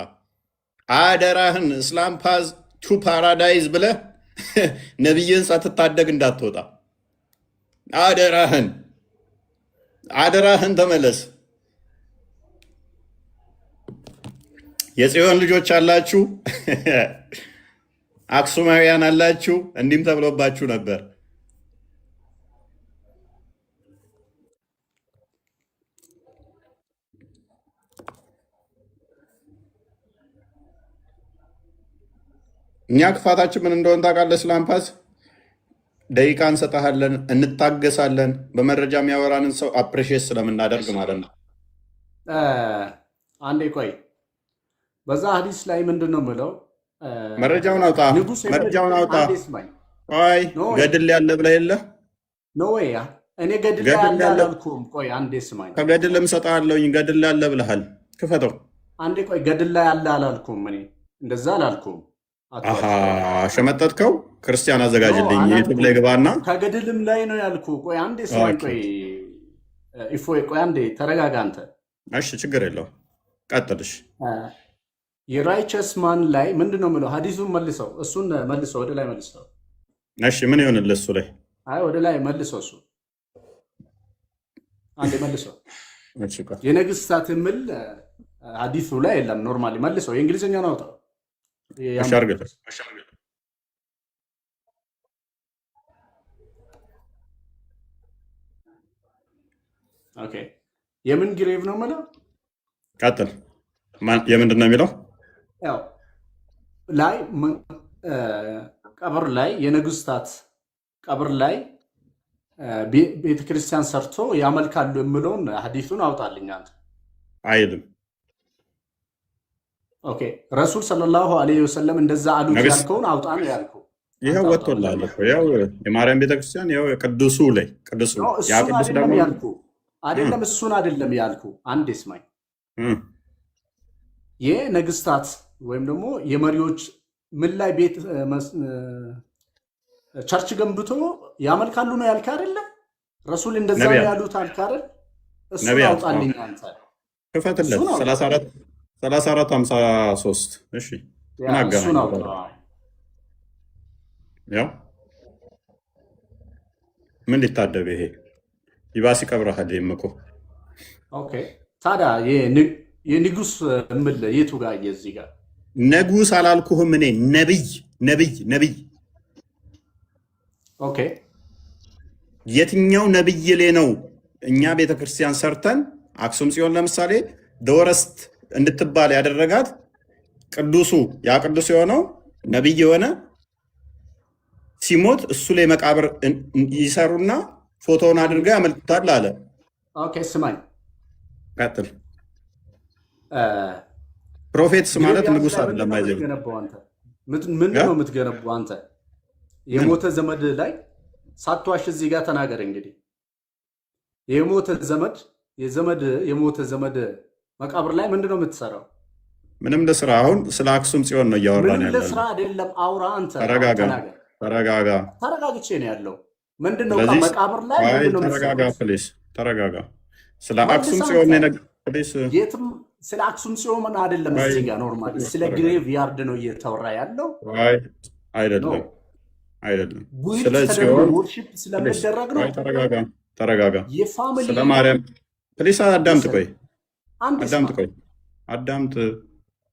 [SPEAKER 1] አደራህን እስላም ፓዝ ቱ ፓራዳይዝ ብለህ ነቢይን ሳትታደግ እንዳትወጣ። አደራህን አደራህን ተመለስ። የጽዮን ልጆች አላችሁ፣ አክሱማውያን አላችሁ። እንዲህም ተብሎባችሁ ነበር። እኛ ክፋታችን ምን እንደሆን ታውቃለህ? ስላምፓስ ደቂቃ እንሰጠሃለን፣ እንታገሳለን። በመረጃ የሚያወራንን ሰው አፕሬሽት ስለምናደርግ ማለት ነው።
[SPEAKER 7] አንዴ ቆይ፣ በዛ ሀዲስ ላይ ምንድን ነው የምለው?
[SPEAKER 1] መረጃውን አውጣ፣
[SPEAKER 7] ንጉሥ
[SPEAKER 1] መረጃውን አውጣ።
[SPEAKER 7] አንዴ ስማኝ።
[SPEAKER 1] ቆይ
[SPEAKER 7] ኖ ወይ
[SPEAKER 1] ገድል ያለ ብለህ የለ?
[SPEAKER 7] ኖ ወይ እኔ ገድል ላይ
[SPEAKER 1] ገድል
[SPEAKER 7] ያለ
[SPEAKER 1] ያለ
[SPEAKER 7] አላልኩም። ቆይ አንዴ ስማኝ።
[SPEAKER 1] ከገድልም እሰጥሃለሁኝ። ገድል ያለ ብለሃል። ክፈተው።
[SPEAKER 7] አንዴ ቆይ፣ ገድል ላይ ያለ አላልኩም። እኔ እንደዛ አላልኩም።
[SPEAKER 1] አሃ
[SPEAKER 7] አትዋሽ።
[SPEAKER 1] ሸመጠጥከው። ክርስቲያን
[SPEAKER 7] ኖ
[SPEAKER 1] አዘጋጅልኝ ዩቱብ ላይ
[SPEAKER 7] አላልኩም።
[SPEAKER 1] ግባና።
[SPEAKER 7] ከገድልም ላይ ነው ያልኩ። ቆይ አንዴ ስማኝ።
[SPEAKER 1] ኦኬ
[SPEAKER 7] ቆይ ኢፎይ፣ ቆይ አንዴ ተረጋጋ አንተ።
[SPEAKER 1] እሺ፣ ችግር የለውም ቀጥልሽ።
[SPEAKER 7] የራይቸስ ማን ላይ ምንድን ነው የምለው? ሀዲሱን መልሰው፣ እሱን መልሰው፣ ወደ ላይ መልሰው።
[SPEAKER 1] እሺ ምን ይሆንልህ እሱ ላይ?
[SPEAKER 7] አይ ወደ ላይ መልሰው፣ እሱ አንዴ መልሰው።
[SPEAKER 1] እሺ ቆይ
[SPEAKER 7] የነገስታት ምል ሀዲሱ ላይ የለም። ኖርማሊ መልሰው፣ የእንግሊዝኛ ነው አውጣው።
[SPEAKER 1] እሺ አድርግልህ።
[SPEAKER 7] ኦኬ፣ የምን ግሬቭ ነው የምለው?
[SPEAKER 1] ቀጥል። የምንድን ነው የሚለው?
[SPEAKER 7] ያው ላይ ቀብር ላይ የነገስታት ቀብር ላይ ቤተክርስቲያን ሰርቶ ያመልካሉ የምለውን ሀዲሱን አውጣልኝ አንተ።
[SPEAKER 1] አይልም።
[SPEAKER 7] ኦኬ፣ ረሱል ሰለላሁ ዐለይሂ ወሰለም እንደዛ አሉት
[SPEAKER 1] ነገስ
[SPEAKER 7] ያልከውን አውጣ ነው ያልኩ።
[SPEAKER 1] ይኸው
[SPEAKER 7] አንተ አውጣው
[SPEAKER 1] ወጥቶልሃል
[SPEAKER 7] መጀመሪያ።
[SPEAKER 1] እኮ ያው የማርያም ቤተክርስቲያን ያው ቅዱሱ ላይ ቅዱሱ
[SPEAKER 7] ኖ
[SPEAKER 1] ያ
[SPEAKER 7] እሱን
[SPEAKER 1] ቅዱስ
[SPEAKER 7] አይደለም
[SPEAKER 1] ደግሞ
[SPEAKER 7] ያልኩ፣ አይደለም እሱን አይደለም ያልኩ። አንዴ ስማኝ። የነገስታት ወይም ደግሞ የመሪዎች ምን ላይ ቤት ቸርች ገንብቶ ያመልካሉ ነው ያልክ አይደለ? ረሱል እንደዛ ነው
[SPEAKER 1] ነቢያት
[SPEAKER 7] ያሉት አልክ አይደል? እሱን
[SPEAKER 1] ነቢያት
[SPEAKER 7] አውጣልኝ አንተ።
[SPEAKER 1] ክፈትለት።
[SPEAKER 7] እሱን አውጣ፣
[SPEAKER 1] 34 53 እሺ ምን
[SPEAKER 7] እሱን
[SPEAKER 1] አገናኘው?
[SPEAKER 7] አውጣ።
[SPEAKER 1] ያው ምን ሊታደግ ይሄ ይባስ ይቀብረሃል። ይሄም እኮ
[SPEAKER 7] ኦኬ፣ ታዲያ የንጉስ ምል የቱ ጋር የዚህ ጋር
[SPEAKER 1] ነጉስ አላልኩህም እኔ ነብይ ነብይ ነብይ
[SPEAKER 7] ኦኬ፣
[SPEAKER 1] የትኛው ነብይ ላይ ነው እኛ ቤተክርስቲያን ሰርተን አክሱም ጽዮን ለምሳሌ ደወረስት እንድትባል ያደረጋት ቅዱሱ ያ ቅዱስ የሆነው ነብይ የሆነ ሲሞት እሱ ላይ መቃብር ይሰሩና ፎቶውን አድርገው ያመልኩታል አለ።
[SPEAKER 7] ኦኬ፣ ስማኝ።
[SPEAKER 1] ቀጥል። ፕሮፌትስ ማለት
[SPEAKER 7] ግሬቭያርድ
[SPEAKER 1] ንጉስ
[SPEAKER 7] ላይ
[SPEAKER 1] አይደለም።
[SPEAKER 7] ምንድን ነው
[SPEAKER 1] አይዘብ
[SPEAKER 7] የምትገነባው አንተ? ምንድን ነው የምትገነባው አንተ? የሞተ ዘመድ ላይ ሳትዋሽ እዚህ ጋር ተናገር። እንግዲህ የሞተ ዘመድ መቃብር ላይ ምንድን ነው የምትሰራው?
[SPEAKER 1] ምንም ለስራ አሁን ስለ አክሱም ጽዮን ነው እያወራን
[SPEAKER 7] ምንም
[SPEAKER 1] ያለ
[SPEAKER 7] ለስራ አይደለም። አውራ አንተ
[SPEAKER 1] ተረጋጋ፣
[SPEAKER 7] ተናገር።
[SPEAKER 1] ተረጋጋ።
[SPEAKER 7] ተረጋግቼ ነው ያለው። ምንድን ነው
[SPEAKER 1] ስለዚህ
[SPEAKER 7] መቃብር ላይ
[SPEAKER 1] አይ
[SPEAKER 7] ምንድን ነው
[SPEAKER 1] ተረጋጋ፣
[SPEAKER 7] የምትሰሩት?
[SPEAKER 1] ፕሊስ ተረጋጋ። ስለ
[SPEAKER 7] መልስ
[SPEAKER 1] አክሱም
[SPEAKER 7] አንተ።
[SPEAKER 1] ጽዮን ፕሊስ።
[SPEAKER 7] የትም ስለ አክሱም ጽዮን አይደለም።
[SPEAKER 1] አይ
[SPEAKER 7] እዚህ ጋር ኖርማሊ ስለ ግሬቭ ያርድ ነው እየተወራ ያለው።
[SPEAKER 1] አይ
[SPEAKER 7] ኖ
[SPEAKER 1] አይደለም፣ አይደለም።
[SPEAKER 7] ቡይልድ
[SPEAKER 1] ስለ
[SPEAKER 7] ተደርጎ
[SPEAKER 1] ጽዮን
[SPEAKER 7] ወርሺፕ
[SPEAKER 1] ፕሊስ።
[SPEAKER 7] ስለሚደረግ ነው።
[SPEAKER 1] አይ ተረጋጋ፣ ተረጋጋ።
[SPEAKER 7] የፋሚሊ
[SPEAKER 1] ስለ ማርያም ፕሊስ አዳምጥ።
[SPEAKER 7] ልስን
[SPEAKER 1] ቆይ
[SPEAKER 7] አንድ ስማ።
[SPEAKER 1] አዳምጥ፣ ቆይ አዳምጥ፣ አዳምጥ።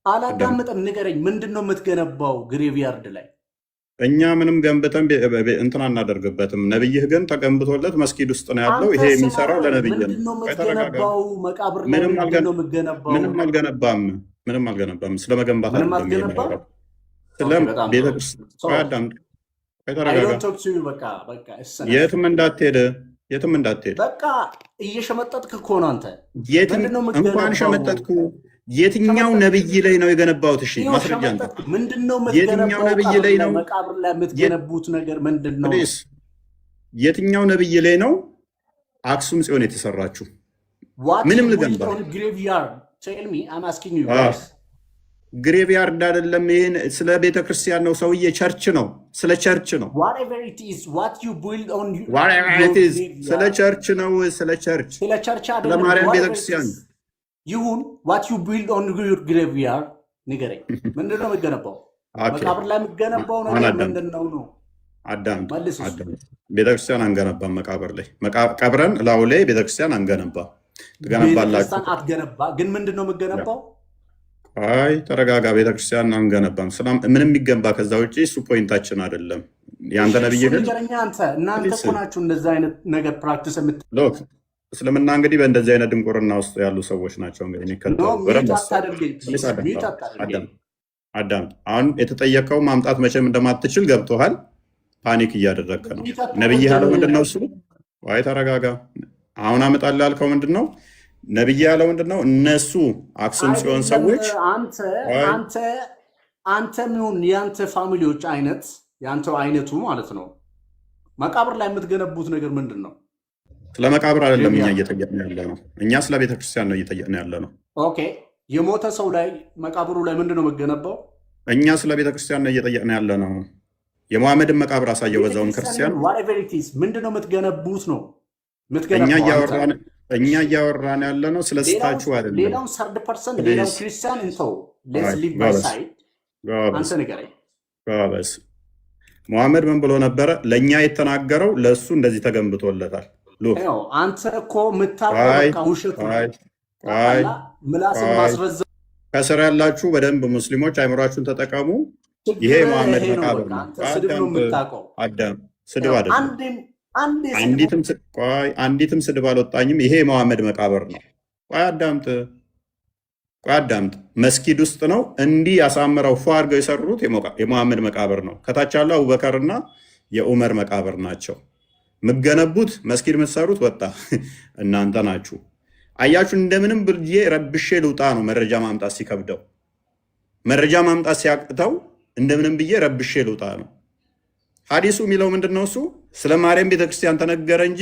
[SPEAKER 7] አላዳምጥም። ንገረኝ፣ ምንድን ነው የምትገነባው ግሬቭ ያርድ ላይ?
[SPEAKER 1] እኛ ምንም ገንብተን እንትን አናደርግበትም። ነብይህ ግን ተገንብቶለት መስጊድ ውስጥ ነው ያለው።
[SPEAKER 7] አንተ
[SPEAKER 1] ይሄ
[SPEAKER 7] ስራ
[SPEAKER 1] የሚሰራው ለነብይ ነው።
[SPEAKER 7] ምንድን ነው
[SPEAKER 1] ቆይ ተረጋጋ።
[SPEAKER 7] የምትገነባው? መቃብር ላይ
[SPEAKER 1] ምንም
[SPEAKER 7] ምንድን ነው የምትገነባው?
[SPEAKER 1] ምንም አልገነባም፣ ምንም አልገነባም። ስለ መገንባት
[SPEAKER 7] ምንም
[SPEAKER 1] አይደለም ይሄ
[SPEAKER 7] አትገነባም?
[SPEAKER 1] የሚያወራው። ስለ
[SPEAKER 7] ኦኬ፣ በጣም ጥሩ።
[SPEAKER 1] ቤተክርስቲያን። ቆይ አዳምጥ፣ ቆይ
[SPEAKER 7] አይ
[SPEAKER 1] ተረጋጋ።
[SPEAKER 7] ዶንት ቶክ ቱ ዩ። በቃ በቃ እሰነፍ።
[SPEAKER 1] የትም እንዳትሄድ፣ የትም እንዳትሄድ።
[SPEAKER 7] በቃ እየሸመጠጥክ እኮ ነው አንተ።
[SPEAKER 1] የትም
[SPEAKER 7] ምንድን ነው
[SPEAKER 1] እንኳን
[SPEAKER 7] የምትገነባው?
[SPEAKER 1] ሸመጠጥኩ። የትኛው
[SPEAKER 7] ሸመጠጥክ።
[SPEAKER 1] ነብይ ላይ ነው የገነባሁት? እሺ
[SPEAKER 7] ይኸው
[SPEAKER 1] ማስረጃ አንተ።
[SPEAKER 7] ሸመጠጥክ። ምንድን ነው
[SPEAKER 1] የትኛው
[SPEAKER 7] የምትገነባው?
[SPEAKER 1] ነብይ
[SPEAKER 7] ቀብር
[SPEAKER 1] ላይ
[SPEAKER 7] ላይ
[SPEAKER 1] ነው
[SPEAKER 7] መቃብር ላይ የምትገነቡት ነገር ምንድን ነው?
[SPEAKER 1] ፕሊስ? የትኛው ነብይ ላይ ነው አክሱም ጽዮን የተሰራችው?
[SPEAKER 7] ዋት
[SPEAKER 1] ምንም
[SPEAKER 7] ዩ ቢልድ
[SPEAKER 1] ልገንባ
[SPEAKER 7] ኦን ግሬቭያርድ ቴል ሚ አም አስኪንግ ዩ ጋይስ።
[SPEAKER 1] ግሬቭያርድ አይደለም። ይሄን ስለ ቤተ ክርስቲያን ነው ሰውዬ፣ ቸርች ነው፣ ስለ ቸርች ነው።
[SPEAKER 7] whatever it is what you build on
[SPEAKER 1] Whatever
[SPEAKER 7] your
[SPEAKER 1] it is ስለ
[SPEAKER 7] graveyard
[SPEAKER 1] ቸርች ነው፣ ስለ ቸርች፣
[SPEAKER 7] ስለ ቸርች
[SPEAKER 1] ስለ
[SPEAKER 7] አይደለም።
[SPEAKER 1] ማርያም ቤተ
[SPEAKER 7] whatever it
[SPEAKER 1] ክርስቲያን።
[SPEAKER 7] is ይሁን what you build on your graveyard ንገረኝ። ምንድን ነው የምትገነባው?
[SPEAKER 1] ኦኬ
[SPEAKER 7] መቃብር ላይ የምትገነባው
[SPEAKER 1] አሁን
[SPEAKER 7] ነገር
[SPEAKER 1] አዳምጥ፣
[SPEAKER 7] ምንድን ነው ነው?
[SPEAKER 1] አዳምጥ፣
[SPEAKER 7] መልስ እሱ።
[SPEAKER 1] አዳምጥ። ቤተ ክርስቲያን አንገነባም። መቃብር ላይ ቀብረን ላዩ ላይ ቤተ ክርስቲያን አንገነባም። ትገነባላችሁ።
[SPEAKER 7] ቤተክርስቲያን አትገነባ፣ ግን ምንድን ነው የምትገነባው?
[SPEAKER 1] አይ ተረጋጋ። ቤተ ክርስቲያን አንገነባም። ምንም የሚገንባ ከዛ ውጭ እሱ ፖይንታችን አይደለም። የአንተ ነብይ
[SPEAKER 7] እሱ
[SPEAKER 1] ግን
[SPEAKER 7] ንገረኛ። እናንተ
[SPEAKER 1] ፕሊስ
[SPEAKER 7] እኮ ናችሁ እንደዚህ አይነት ነገር ፕራክቲስ
[SPEAKER 1] ሎክ እስልምና እንግዲህ በእንደዚህ አይነት ድንቁርና ውስጥ ያሉ ሰዎች ናቸው እንግዲህ የሚከተሉ። በደንብ
[SPEAKER 7] ሚዩት
[SPEAKER 1] አስብ።
[SPEAKER 7] አታደርገኝ
[SPEAKER 1] ፕሊስ
[SPEAKER 7] ፕሊዝ፣ ሚዩት
[SPEAKER 1] አዳምጥ፣
[SPEAKER 7] አታደርገኝ።
[SPEAKER 1] አዳምጥ። አሁን የተጠየቀው ማምጣት መቼም እንደማትችል ገብቶሃል። ፓኒክ እያደረግክ ነው።
[SPEAKER 7] ሚዩት
[SPEAKER 1] ነብይ ያለው ምንድን ነው?
[SPEAKER 7] አታደርገኝ።
[SPEAKER 1] እሱ ዋይ ተረጋጋ። አሁን አመጣልህ ያልከው ምንድን ነው? ነብይ ያለው ምንድን ነው? እነሱ አክሱም ጽዮን
[SPEAKER 7] አይደለም
[SPEAKER 1] ሰዎች
[SPEAKER 7] አንተ
[SPEAKER 1] ዋይ
[SPEAKER 7] አንተ አንተም ይሁን የአንተ ፋሚሊዎች አይነት የአንተው አይነቱ ማለት ነው መቃብር ላይ የምትገነቡት ነገር ምንድን ነው?
[SPEAKER 1] ስለ መቃብር አይደለም እኛ
[SPEAKER 7] ግሬቭያርድ።
[SPEAKER 1] እየጠየቅን ያለ ነው። እኛ ስለ ቤተክርስቲያን ነው እየጠየቅን ያለ ነው።
[SPEAKER 7] ኦኬ፣ የሞተ ሰው ላይ መቃብሩ ላይ ምንድን ነው የምትገነባው?
[SPEAKER 1] እኛ ስለ ቤተክርስቲያን ነው እየጠየቅን ያለ ነው። የሙሐመድን መቃብር አሳየው። በዛውም ክርስቲያን
[SPEAKER 7] ቤተክርስቲያን whatever it is ምንድን ነው የምትገነቡት ነው
[SPEAKER 1] እኛ
[SPEAKER 7] የምትገነባው አንተ።
[SPEAKER 1] እያወራን ያለ ነው ስለ ስታችሁ አይደለም።
[SPEAKER 7] ሌላውን ሰርድ ፐርሰን ሌላው
[SPEAKER 1] ፕሊዝ
[SPEAKER 7] ክርስቲያን እንተው። ሌትስ
[SPEAKER 1] አይ
[SPEAKER 7] ሊቭ ባይ
[SPEAKER 1] ጎበዝ፣
[SPEAKER 7] ሳይድ።
[SPEAKER 1] ጎበዝ፣
[SPEAKER 7] አንተ ንገረኝ።
[SPEAKER 1] ጎበዝ። ሙሐመድ ምን ብሎ ነበረ? ለእኛ የተናገረው ለእሱ እንደዚህ ተገንብቶለታል። ሉክ
[SPEAKER 7] ያው አንተ እኮ የምታውቀው
[SPEAKER 1] አይ
[SPEAKER 7] በቃ ውሸት ነው።
[SPEAKER 1] አይ አይ
[SPEAKER 7] ታውቃለህ፣ ምላስን
[SPEAKER 1] አይ
[SPEAKER 7] ማስረዘም
[SPEAKER 1] ከስር ያላችሁ በደንብ ሙስሊሞች አይምሯችሁን ተጠቀሙ። ይሄ
[SPEAKER 7] ችግር
[SPEAKER 1] የሙሐመድ
[SPEAKER 7] ይሄ ነው።
[SPEAKER 1] መቃብር
[SPEAKER 7] በቃ
[SPEAKER 1] ነው።
[SPEAKER 7] አንተ ስድብ ነው
[SPEAKER 1] አዳምጥ፣
[SPEAKER 7] የምታውቀው።
[SPEAKER 1] አዳምጥ። ስድብ
[SPEAKER 7] ያው
[SPEAKER 1] አይደለም።
[SPEAKER 7] አንዴ ስድብ
[SPEAKER 1] አንዲትም ስድብ አልወጣኝም። ይሄ የሙሐመድ መቃብር ነው። ቆይ አዳምጥ፣ ቆይ አዳምጥ። መስጊድ ውስጥ ነው እንዲህ ያሳምረው ፎ አድርገው የሰሩት የሙሐመድ መቃብር ነው። ከታች ያለው አቡበከርና የኡመር መቃብር ናቸው። የምገነቡት መስጊድ የምትሰሩት ወጣ እናንተ ናችሁ። አያችሁ፣ እንደምንም ብዬ ረብሼ ልውጣ ነው መረጃ ማምጣት ሲከብደው፣ መረጃ ማምጣት ሲያቅተው እንደምንም ብዬ ረብሼ ልውጣ ነው። ሐዲሱ የሚለው ምንድን ነው? እሱ ስለ ማርያም ቤተክርስቲያን ተነገረ እንጂ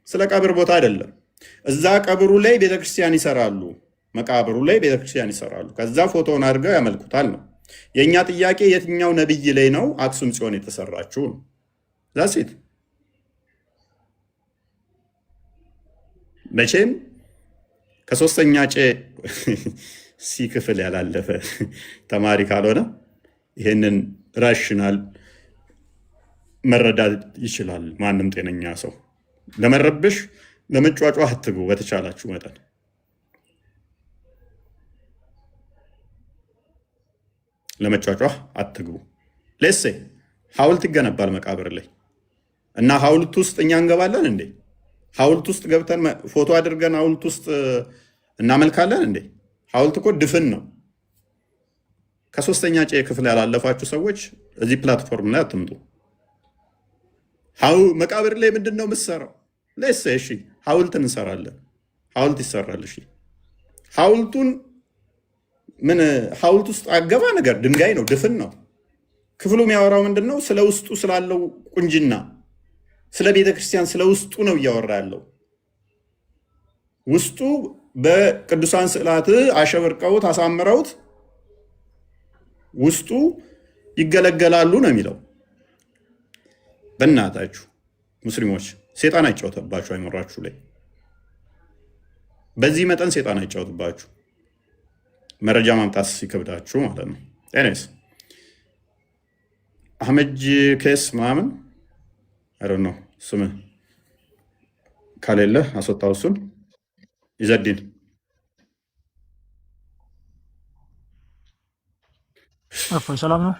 [SPEAKER 1] ስለ ቀብር ቦታ አይደለም። እዛ ቀብሩ ላይ ቤተክርስቲያን ይሰራሉ፣ መቃብሩ ላይ ቤተክርስቲያን ይሰራሉ። ከዛ ፎቶውን አድርገው ያመልኩታል ነው። የእኛ ጥያቄ የትኛው ነብይ ላይ ነው አክሱም ጽዮን የተሰራችው ነው። ዛሴት መቼም ከሶስተኛ ጨ ሲ ክፍል ያላለፈ ተማሪ ካልሆነ ይህንን ራሽናል መረዳት ይችላል። ማንም ጤነኛ ሰው ለመረብሽ ለመጫጫ አትግቡ። በተቻላችሁ መጠን ለመጫጫ አትግቡ። ሌሴ ሐውልት ይገነባል መቃብር ላይ እና ሐውልት ውስጥ እኛ እንገባለን እንዴ? ሐውልት ውስጥ ገብተን ፎቶ አድርገን ሐውልት ውስጥ እናመልካለን እንዴ? ሐውልት እኮ ድፍን ነው። ከሶስተኛ ጨ ክፍል ያላለፋችሁ ሰዎች እዚህ ፕላትፎርም ላይ አትምጡ። መቃብር ላይ ምንድን ነው የምትሰራው? ሌሴ እሺ ሐውልት እንሰራለን። ሐውልት ይሰራል። እሺ ሐውልቱን ምን ሐውልት ውስጥ አገባ ነገር ድንጋይ ነው፣ ድፍን ነው። ክፍሉ የሚያወራው ምንድን ነው? ስለ ውስጡ ስላለው ቁንጅና ስለ ቤተ ክርስቲያን ስለ ውስጡ ነው እያወራ ያለው። ውስጡ በቅዱሳን ስዕላት አሸብርቀውት አሳምረውት ውስጡ ይገለገላሉ ነው የሚለው። በእናታችሁ ሙስሊሞች ሴጣን አይጫወተባችሁ አይመራችሁ ላይ በዚህ መጠን ሴጣን አይጫወትባችሁ። መረጃ ማምጣት ሲከብዳችሁ ማለት ነው። ኤኒዌይስ አህመድ ኬስ ምናምን አይ ነው ስምህ ከሌለ አስወጣው። እሱን ይዘዲን
[SPEAKER 8] እፎይ ሰላም ነው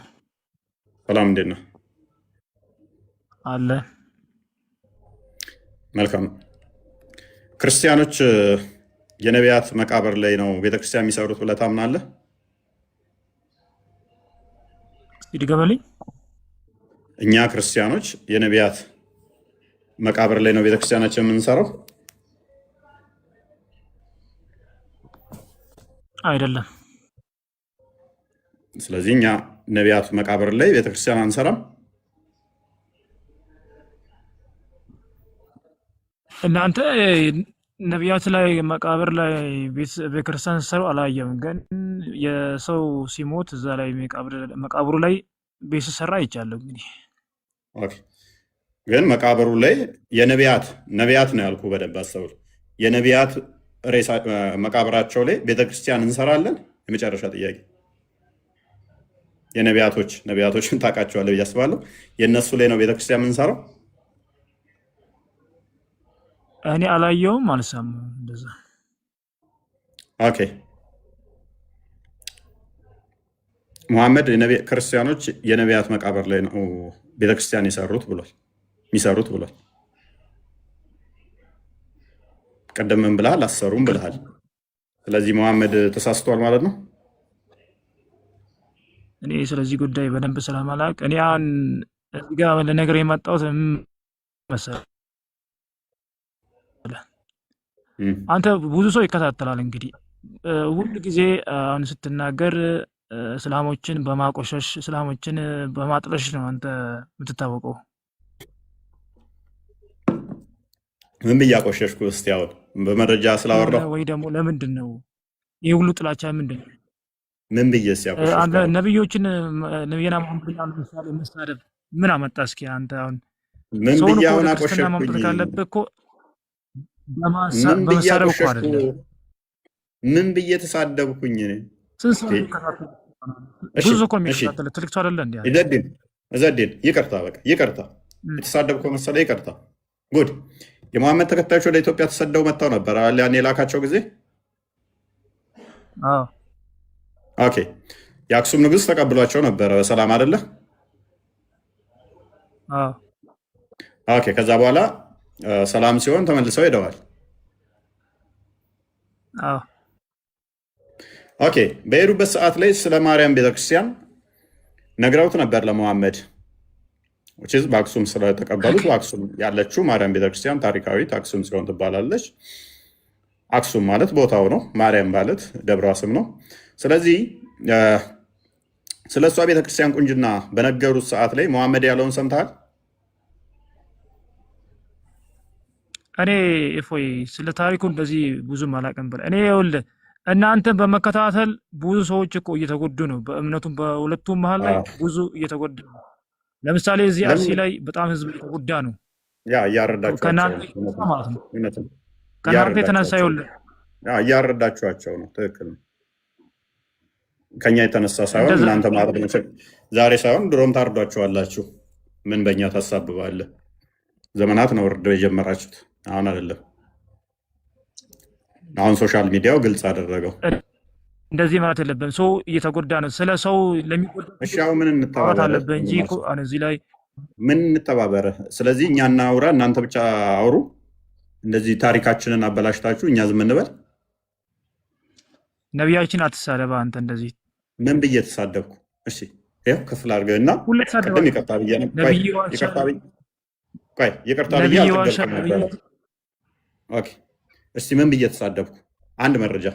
[SPEAKER 1] ሰላም፣ እንዴት ነህ?
[SPEAKER 8] አለ
[SPEAKER 1] መልካም። ክርስቲያኖች የነቢያት መቃብር ላይ ነው ቤተክርስቲያን የሚሰሩት ብለህ ታምናለህ?
[SPEAKER 8] ይድገመልኝ።
[SPEAKER 1] እኛ ክርስቲያኖች የነቢያት መቃብር ላይ ነው ቤተክርስቲያናችን የምንሰራው?
[SPEAKER 8] አይደለም።
[SPEAKER 1] ስለዚህ እኛ ነቢያት መቃብር ላይ ቤተክርስቲያን አንሰራም።
[SPEAKER 8] እናንተ ነቢያት ላይ መቃብር ላይ ቤተክርስቲያን ሰሩ አላየም፣ ግን የሰው ሲሞት እዛ ላይ መቃብሩ ላይ ቤት ሲሰራ አይቻለሁ። እንግዲህ
[SPEAKER 1] ኦኬ። ግን መቃብሩ ላይ ነቢያት ነው ያልኩ፣ በደንብ አስተውል። የነቢያት ሬሳ መቃብራቸው ላይ ቤተክርስቲያን እንሰራለን? የመጨረሻ ጥያቄ። ነቢያቶችን ታውቃቸዋለህ ብዬ አስባለሁ። የእነሱ ላይ ነው ቤተክርስቲያን የምንሰራው?
[SPEAKER 8] እኔ አላየውም፣ አልሰማም እንደዛ።
[SPEAKER 1] ኦኬ። ሙሐመድ ክርስቲያኖች የነቢያት መቃብር ላይ ነው ቤተክርስቲያን የሚሰሩት ብሏል። ቀደም ምን ብለሃል? አሰሩም ብለሃል። ስለዚህ ሙሐመድ ተሳስቷል ማለት ነው።
[SPEAKER 8] እኔ ስለዚህ ጉዳይ በደንብ ስለማላውቅ እኔ አሁን እዚህ ጋር ለነገር የመጣሁት መሰለህ፣ አንተ ብዙ ሰው ይከታተላል። እንግዲህ ሁል ጊዜ አሁን ስትናገር እስላሞችን በማቆሸሽ እስላሞችን በማጥለሽ ነው አንተ የምትታወቀው።
[SPEAKER 1] ምን ብዬ አቆሸሽኩ? እስቲ አሁን በመረጃ ስላወራሁ
[SPEAKER 8] ወይ ደግሞ ለምንድን ነው ይህ ሁሉ ጥላቻ? ምንድን ነው?
[SPEAKER 1] ምን ብዬ ሲያቆሸሽኩ?
[SPEAKER 8] ነቢዮችን ነቢይና መሐመድ ለምሳሌ መሳደብ ምን አመጣ? እስኪ አንተ አሁን
[SPEAKER 1] ምን
[SPEAKER 8] ሰውን
[SPEAKER 1] ብዬ
[SPEAKER 8] እኮ
[SPEAKER 1] አሁን
[SPEAKER 8] ወደ ክርስትና ማምጣት
[SPEAKER 1] አቆሸሽኩኝ?
[SPEAKER 8] ካለብህ እኮ
[SPEAKER 1] ምን ብዬ
[SPEAKER 8] በመሳደብ እኮ
[SPEAKER 1] አቆሸሽኩ?
[SPEAKER 8] አይደለም።
[SPEAKER 1] ምን ብዬ ተሳደብኩኝ?
[SPEAKER 8] ስንት ሰው የሚከታተል ብዙ ሰው እኮ የሚከታተል ትልቅ ሰው አይደለ? እንዲ
[SPEAKER 1] እዘዴን ይቅርታ፣ በቃ ይቅርታ፣ የተሳደብከው መሰለህ፣ ይቅርታ። ጉድ። የመሐመድ ተከታዮች ወደ ኢትዮጵያ ተሰደው መጥተው ነበር ያን የላካቸው ጊዜ። ኦኬ። የአክሱም ንጉሥ ተቀብሏቸው ነበረ በሰላም አይደለ? ኦኬ። ከዛ በኋላ ሰላም ሲሆን ተመልሰው ሄደዋል። ኦኬ። በሄዱበት ሰዓት ላይ ስለ ማርያም ቤተክርስቲያን ነግረውት ነበር ለመሐመድ። በአክሱም ስለተቀበሉት በአክሱም ያለችው ማርያም ቤተክርስቲያን ታሪካዊት አክሱም ጽዮን ትባላለች። አክሱም ማለት ቦታው ነው። ማርያም ማለት ደብሯ ስም ነው። ስለዚህ ስለ እሷ ቤተክርስቲያን ቁንጅና በነገሩት ሰዓት ላይ መሐመድ ያለውን ሰምተሃል?
[SPEAKER 8] እኔ እፎይ ስለ ታሪኩ እንደዚህ ብዙም አላውቅም። እኔ ይኸውልህ እናንተን በመከታተል ብዙ ሰዎች እኮ እየተጎዱ ነው። በእምነቱም በሁለቱም መሀል ላይ ብዙ እየተጎዱ ነው። ለምሳሌ እዚህ አርሲ ላይ በጣም ህዝብ እየተጎዳ ነው። ከእናንተ የተነሳ ይኸውልህ
[SPEAKER 1] እያረዳችኋቸው ነው። ትክክል ነው። ከኛ የተነሳ ሳይሆን እናንተ ማረድ ዛሬ ሳይሆን ድሮም ታርዷቸዋላችሁ። ምን በእኛ ታሳብባለህ? ዘመናት ነው እርድ የጀመራችሁት፣ አሁን አይደለም። አሁን ሶሻል ሚዲያው ግልጽ አደረገው።
[SPEAKER 8] እንደዚህ ማለት የለብን። ሰው እየተጎዳ ነው። ስለ ሰው ለሚጎዳ
[SPEAKER 1] ምን እንተባበር
[SPEAKER 8] አለብህ እንጂ እዚህ ላይ
[SPEAKER 1] ምን እንተባበረ? ስለዚህ እኛ እናውራ፣ እናንተ ብቻ አውሩ። እንደዚህ ታሪካችንን አበላሽታችሁ እኛ ዝም እንበል?
[SPEAKER 8] ነቢያችን አትሳደባ አንተ። እንደዚህ
[SPEAKER 1] ምን ብዬ ተሳደብኩ? እሺ ይኸው ክፍል አድርገህና ቅድም ይቅርታ ብዬ ነበር። ይቅርታ ብዬ አልጠገብኩም ነበር። እስቲ ምን ብዬ ተሳደብኩ? አንድ መረጃ።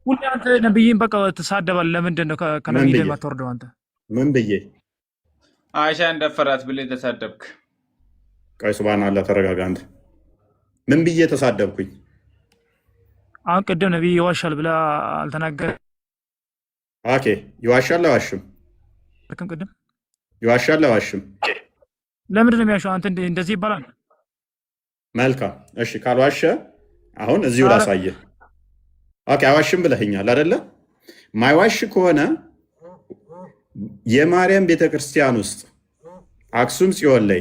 [SPEAKER 8] ሁሌ አንተ ነብይን በቃ ትሳደባለህ። ለምንድን ነው ከነብይ ላይ የማትወርደው አንተ?
[SPEAKER 1] ምን ብዬ?
[SPEAKER 9] አይሻ እንደፈራት ብለህ ተሳደብክ።
[SPEAKER 1] ቆይ ሱብሃንአላህ ተረጋጋ። አንተ ምን ብዬ ተሳደብኩኝ?
[SPEAKER 8] አሁን ቅድም ነቢይ ይዋሻል ብለህ አልተናገርም?
[SPEAKER 1] ኦኬ ይዋሻል አይዋሽም?
[SPEAKER 8] ቅድም
[SPEAKER 1] ይዋሻል አይዋሽም?
[SPEAKER 8] ለምንድን ነው የሚያሸው? አንተ እንደዚህ ይባላል?
[SPEAKER 1] መልካም እሺ፣ ካልዋሸ አሁን እዚሁ ላሳየህ። ኦኬ አይዋሽም ብለህኛል አይደለ? ማይዋሽ ከሆነ የማርያም ቤተክርስቲያን ውስጥ አክሱም ጽዮን ላይ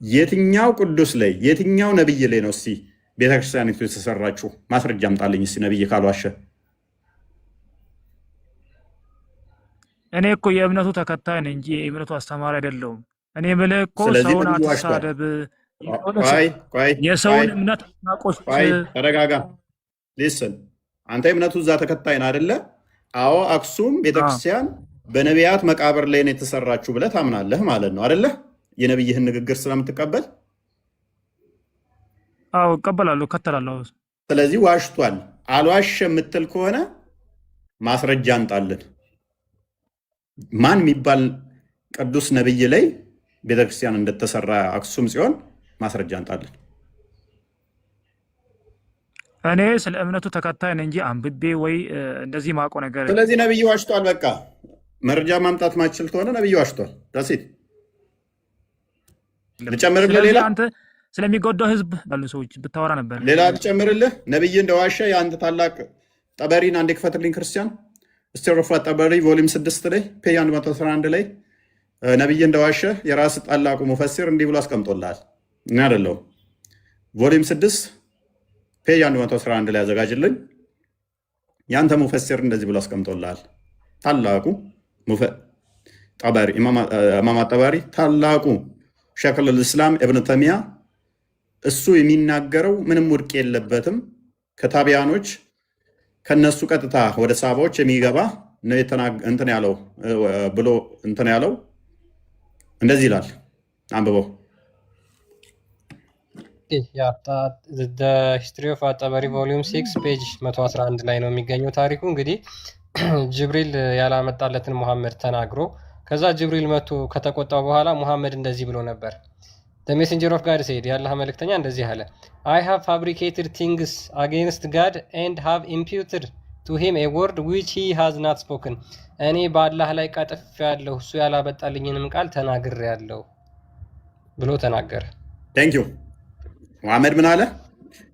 [SPEAKER 1] የትኛው ቅዱስ ላይ የትኛው ነብይ ላይ ነው እስቲ ቤተክርስቲያኒቱ የተሰራችው? ማስረጃ አምጣልኝ እስቲ ነብይ ካልዋሸ።
[SPEAKER 8] እኔ እኮ የእምነቱ ተከታይ ነኝ እንጂ የእምነቱ አስተማሪ አይደለሁም። እኔ የምልህ እኮ ሰውን አትሳደብ፣ የሰውን እምነት አትናቆሽ።
[SPEAKER 1] ተረጋጋ። ሊስን አንተ የእምነቱ እዛ ተከታይ ነህ አይደለ? አዎ አክሱም ቤተክርስቲያን በነቢያት መቃብር ላይ ነው የተሰራችሁ ብለህ ታምናለህ ማለት ነው አይደለ? የነብይህን ንግግር ስለምትቀበል።
[SPEAKER 8] አዎ እቀበላለሁ፣ እከተላለሁ።
[SPEAKER 1] ስለዚህ ዋሽቷል። አልዋሽ የምትል ከሆነ ማስረጃ አንጣልን። ማን የሚባል ቅዱስ ነብይ ላይ ቤተክርስቲያን እንደተሰራ አክሱም ጽዮን ማስረጃ አንጣልን።
[SPEAKER 8] እኔ ስለ እምነቱ ተከታይ ነኝ እንጂ አንብቤ ወይ እንደዚህ ማቆ ነገር።
[SPEAKER 1] ስለዚህ ነብይ ዋሽቷል። በቃ መረጃ ማምጣት ማችል ከሆነ ነብይ ዋሽቷል። ዳሲት ልጨምርልህ። ሌላ
[SPEAKER 8] አንተ ስለሚጎዳው ህዝብ ባሉ ሰዎች ብታወራ ነበር።
[SPEAKER 1] ሌላ ልጨምርልህ። ነብይ እንደዋሸ የአንተ ታላቅ ጠበሪን አንዴ ክፈትልኝ ክርስቲያን። ስቴሮፋ ጠበሪ ቮሊም 6 ላይ ፔጅ 111 ላይ ነብይ እንደዋሸ የራስ ታላቁ ሙፈሲር እንዲህ ብሎ አስቀምጦልሃል። እኔ አይደለሁም። ቮሊም 6 ፔጅ 111 ላይ አዘጋጅልኝ። ያንተ ሙፈሲር እንደዚህ ብሎ አስቀምጦልሃል። ታላቁ ጠበሪ ኢማም ጠበሪ ታላቁ ሸይኹል ኢስላም ኢብኑ ተይሚያ እሱ የሚናገረው ምንም ውድቅ የለበትም፣ ከታቢያኖች ከነሱ ቀጥታ ወደ ሳባዎች የሚገባ ነው እንትን ያለው ብሎ እንትን ያለው እንደዚህ ይላል። አንብበው።
[SPEAKER 2] ሂስትሪ ኦፍ አጠበሪ ቮሊዩም 6 ፔጅ 111 ላይ ነው የሚገኘው ታሪኩ። እንግዲህ ጅብሪል ያላመጣለትን ሙሐመድ ተናግሮ ከዛ ጅብሪል መጥቶ ከተቆጣው በኋላ ሙሐመድ እንደዚህ ብሎ ነበር። The messenger of God said, የአላህ መልእክተኛ እንደዚህ አለ፣ I have fabricated things against God and have imputed to him a word which he has not spoken. እኔ በአላህ ላይ ቀጥፍ ያለሁ እሱ ያላበጣልኝንም ቃል ተናግሬ ያለሁ ብሎ ተናገረ።
[SPEAKER 1] ቴንክ ዩ። ሙሐመድ ምን አለ?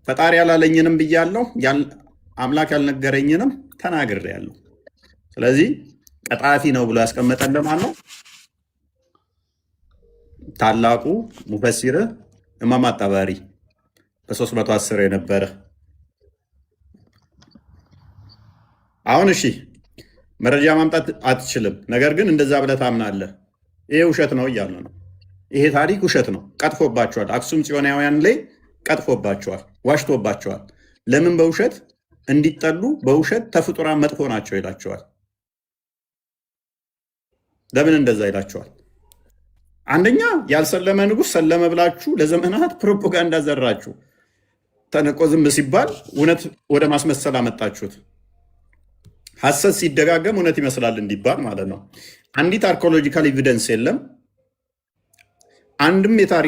[SPEAKER 1] ፈጣሪ ያላለኝንም ብያለሁ፣ አምላክ ያልነገረኝንም ተናግሬ ያለሁ። ስለዚህ ቀጣፊ ነው ብሎ ያስቀመጠን ለማን ነው? ታላቁ ሙፈሲር ኢማም ጠበሪ በ310 የነበረ። አሁን እሺ መረጃ ማምጣት አትችልም፣ ነገር ግን እንደዛ ብለህ ታምናለህ። ይሄ ውሸት ነው እያለ ነው። ይሄ ታሪክ ውሸት ነው። ቀጥፎባቸዋል። አክሱም ጽዮናውያን ላይ ቀጥፎባቸዋል፣ ዋሽቶባቸዋል። ለምን? በውሸት እንዲጠሉ፣ በውሸት ተፍጡራን መጥፎ ናቸው ይላቸዋል። ለምን እንደዛ ይላቸዋል? አንደኛ ያልሰለመ ንጉሥ ሰለመ ብላችሁ ለዘመናት ፕሮፓጋንዳ ዘራችሁ። ተነቆ ዝም ሲባል እውነት ወደ ማስመሰል አመጣችሁት። ሐሰት ሲደጋገም እውነት ይመስላል እንዲባል ማለት ነው። አንዲት አርኪኦሎጂካል ኤቪደንስ የለም። አንድም የታሪክ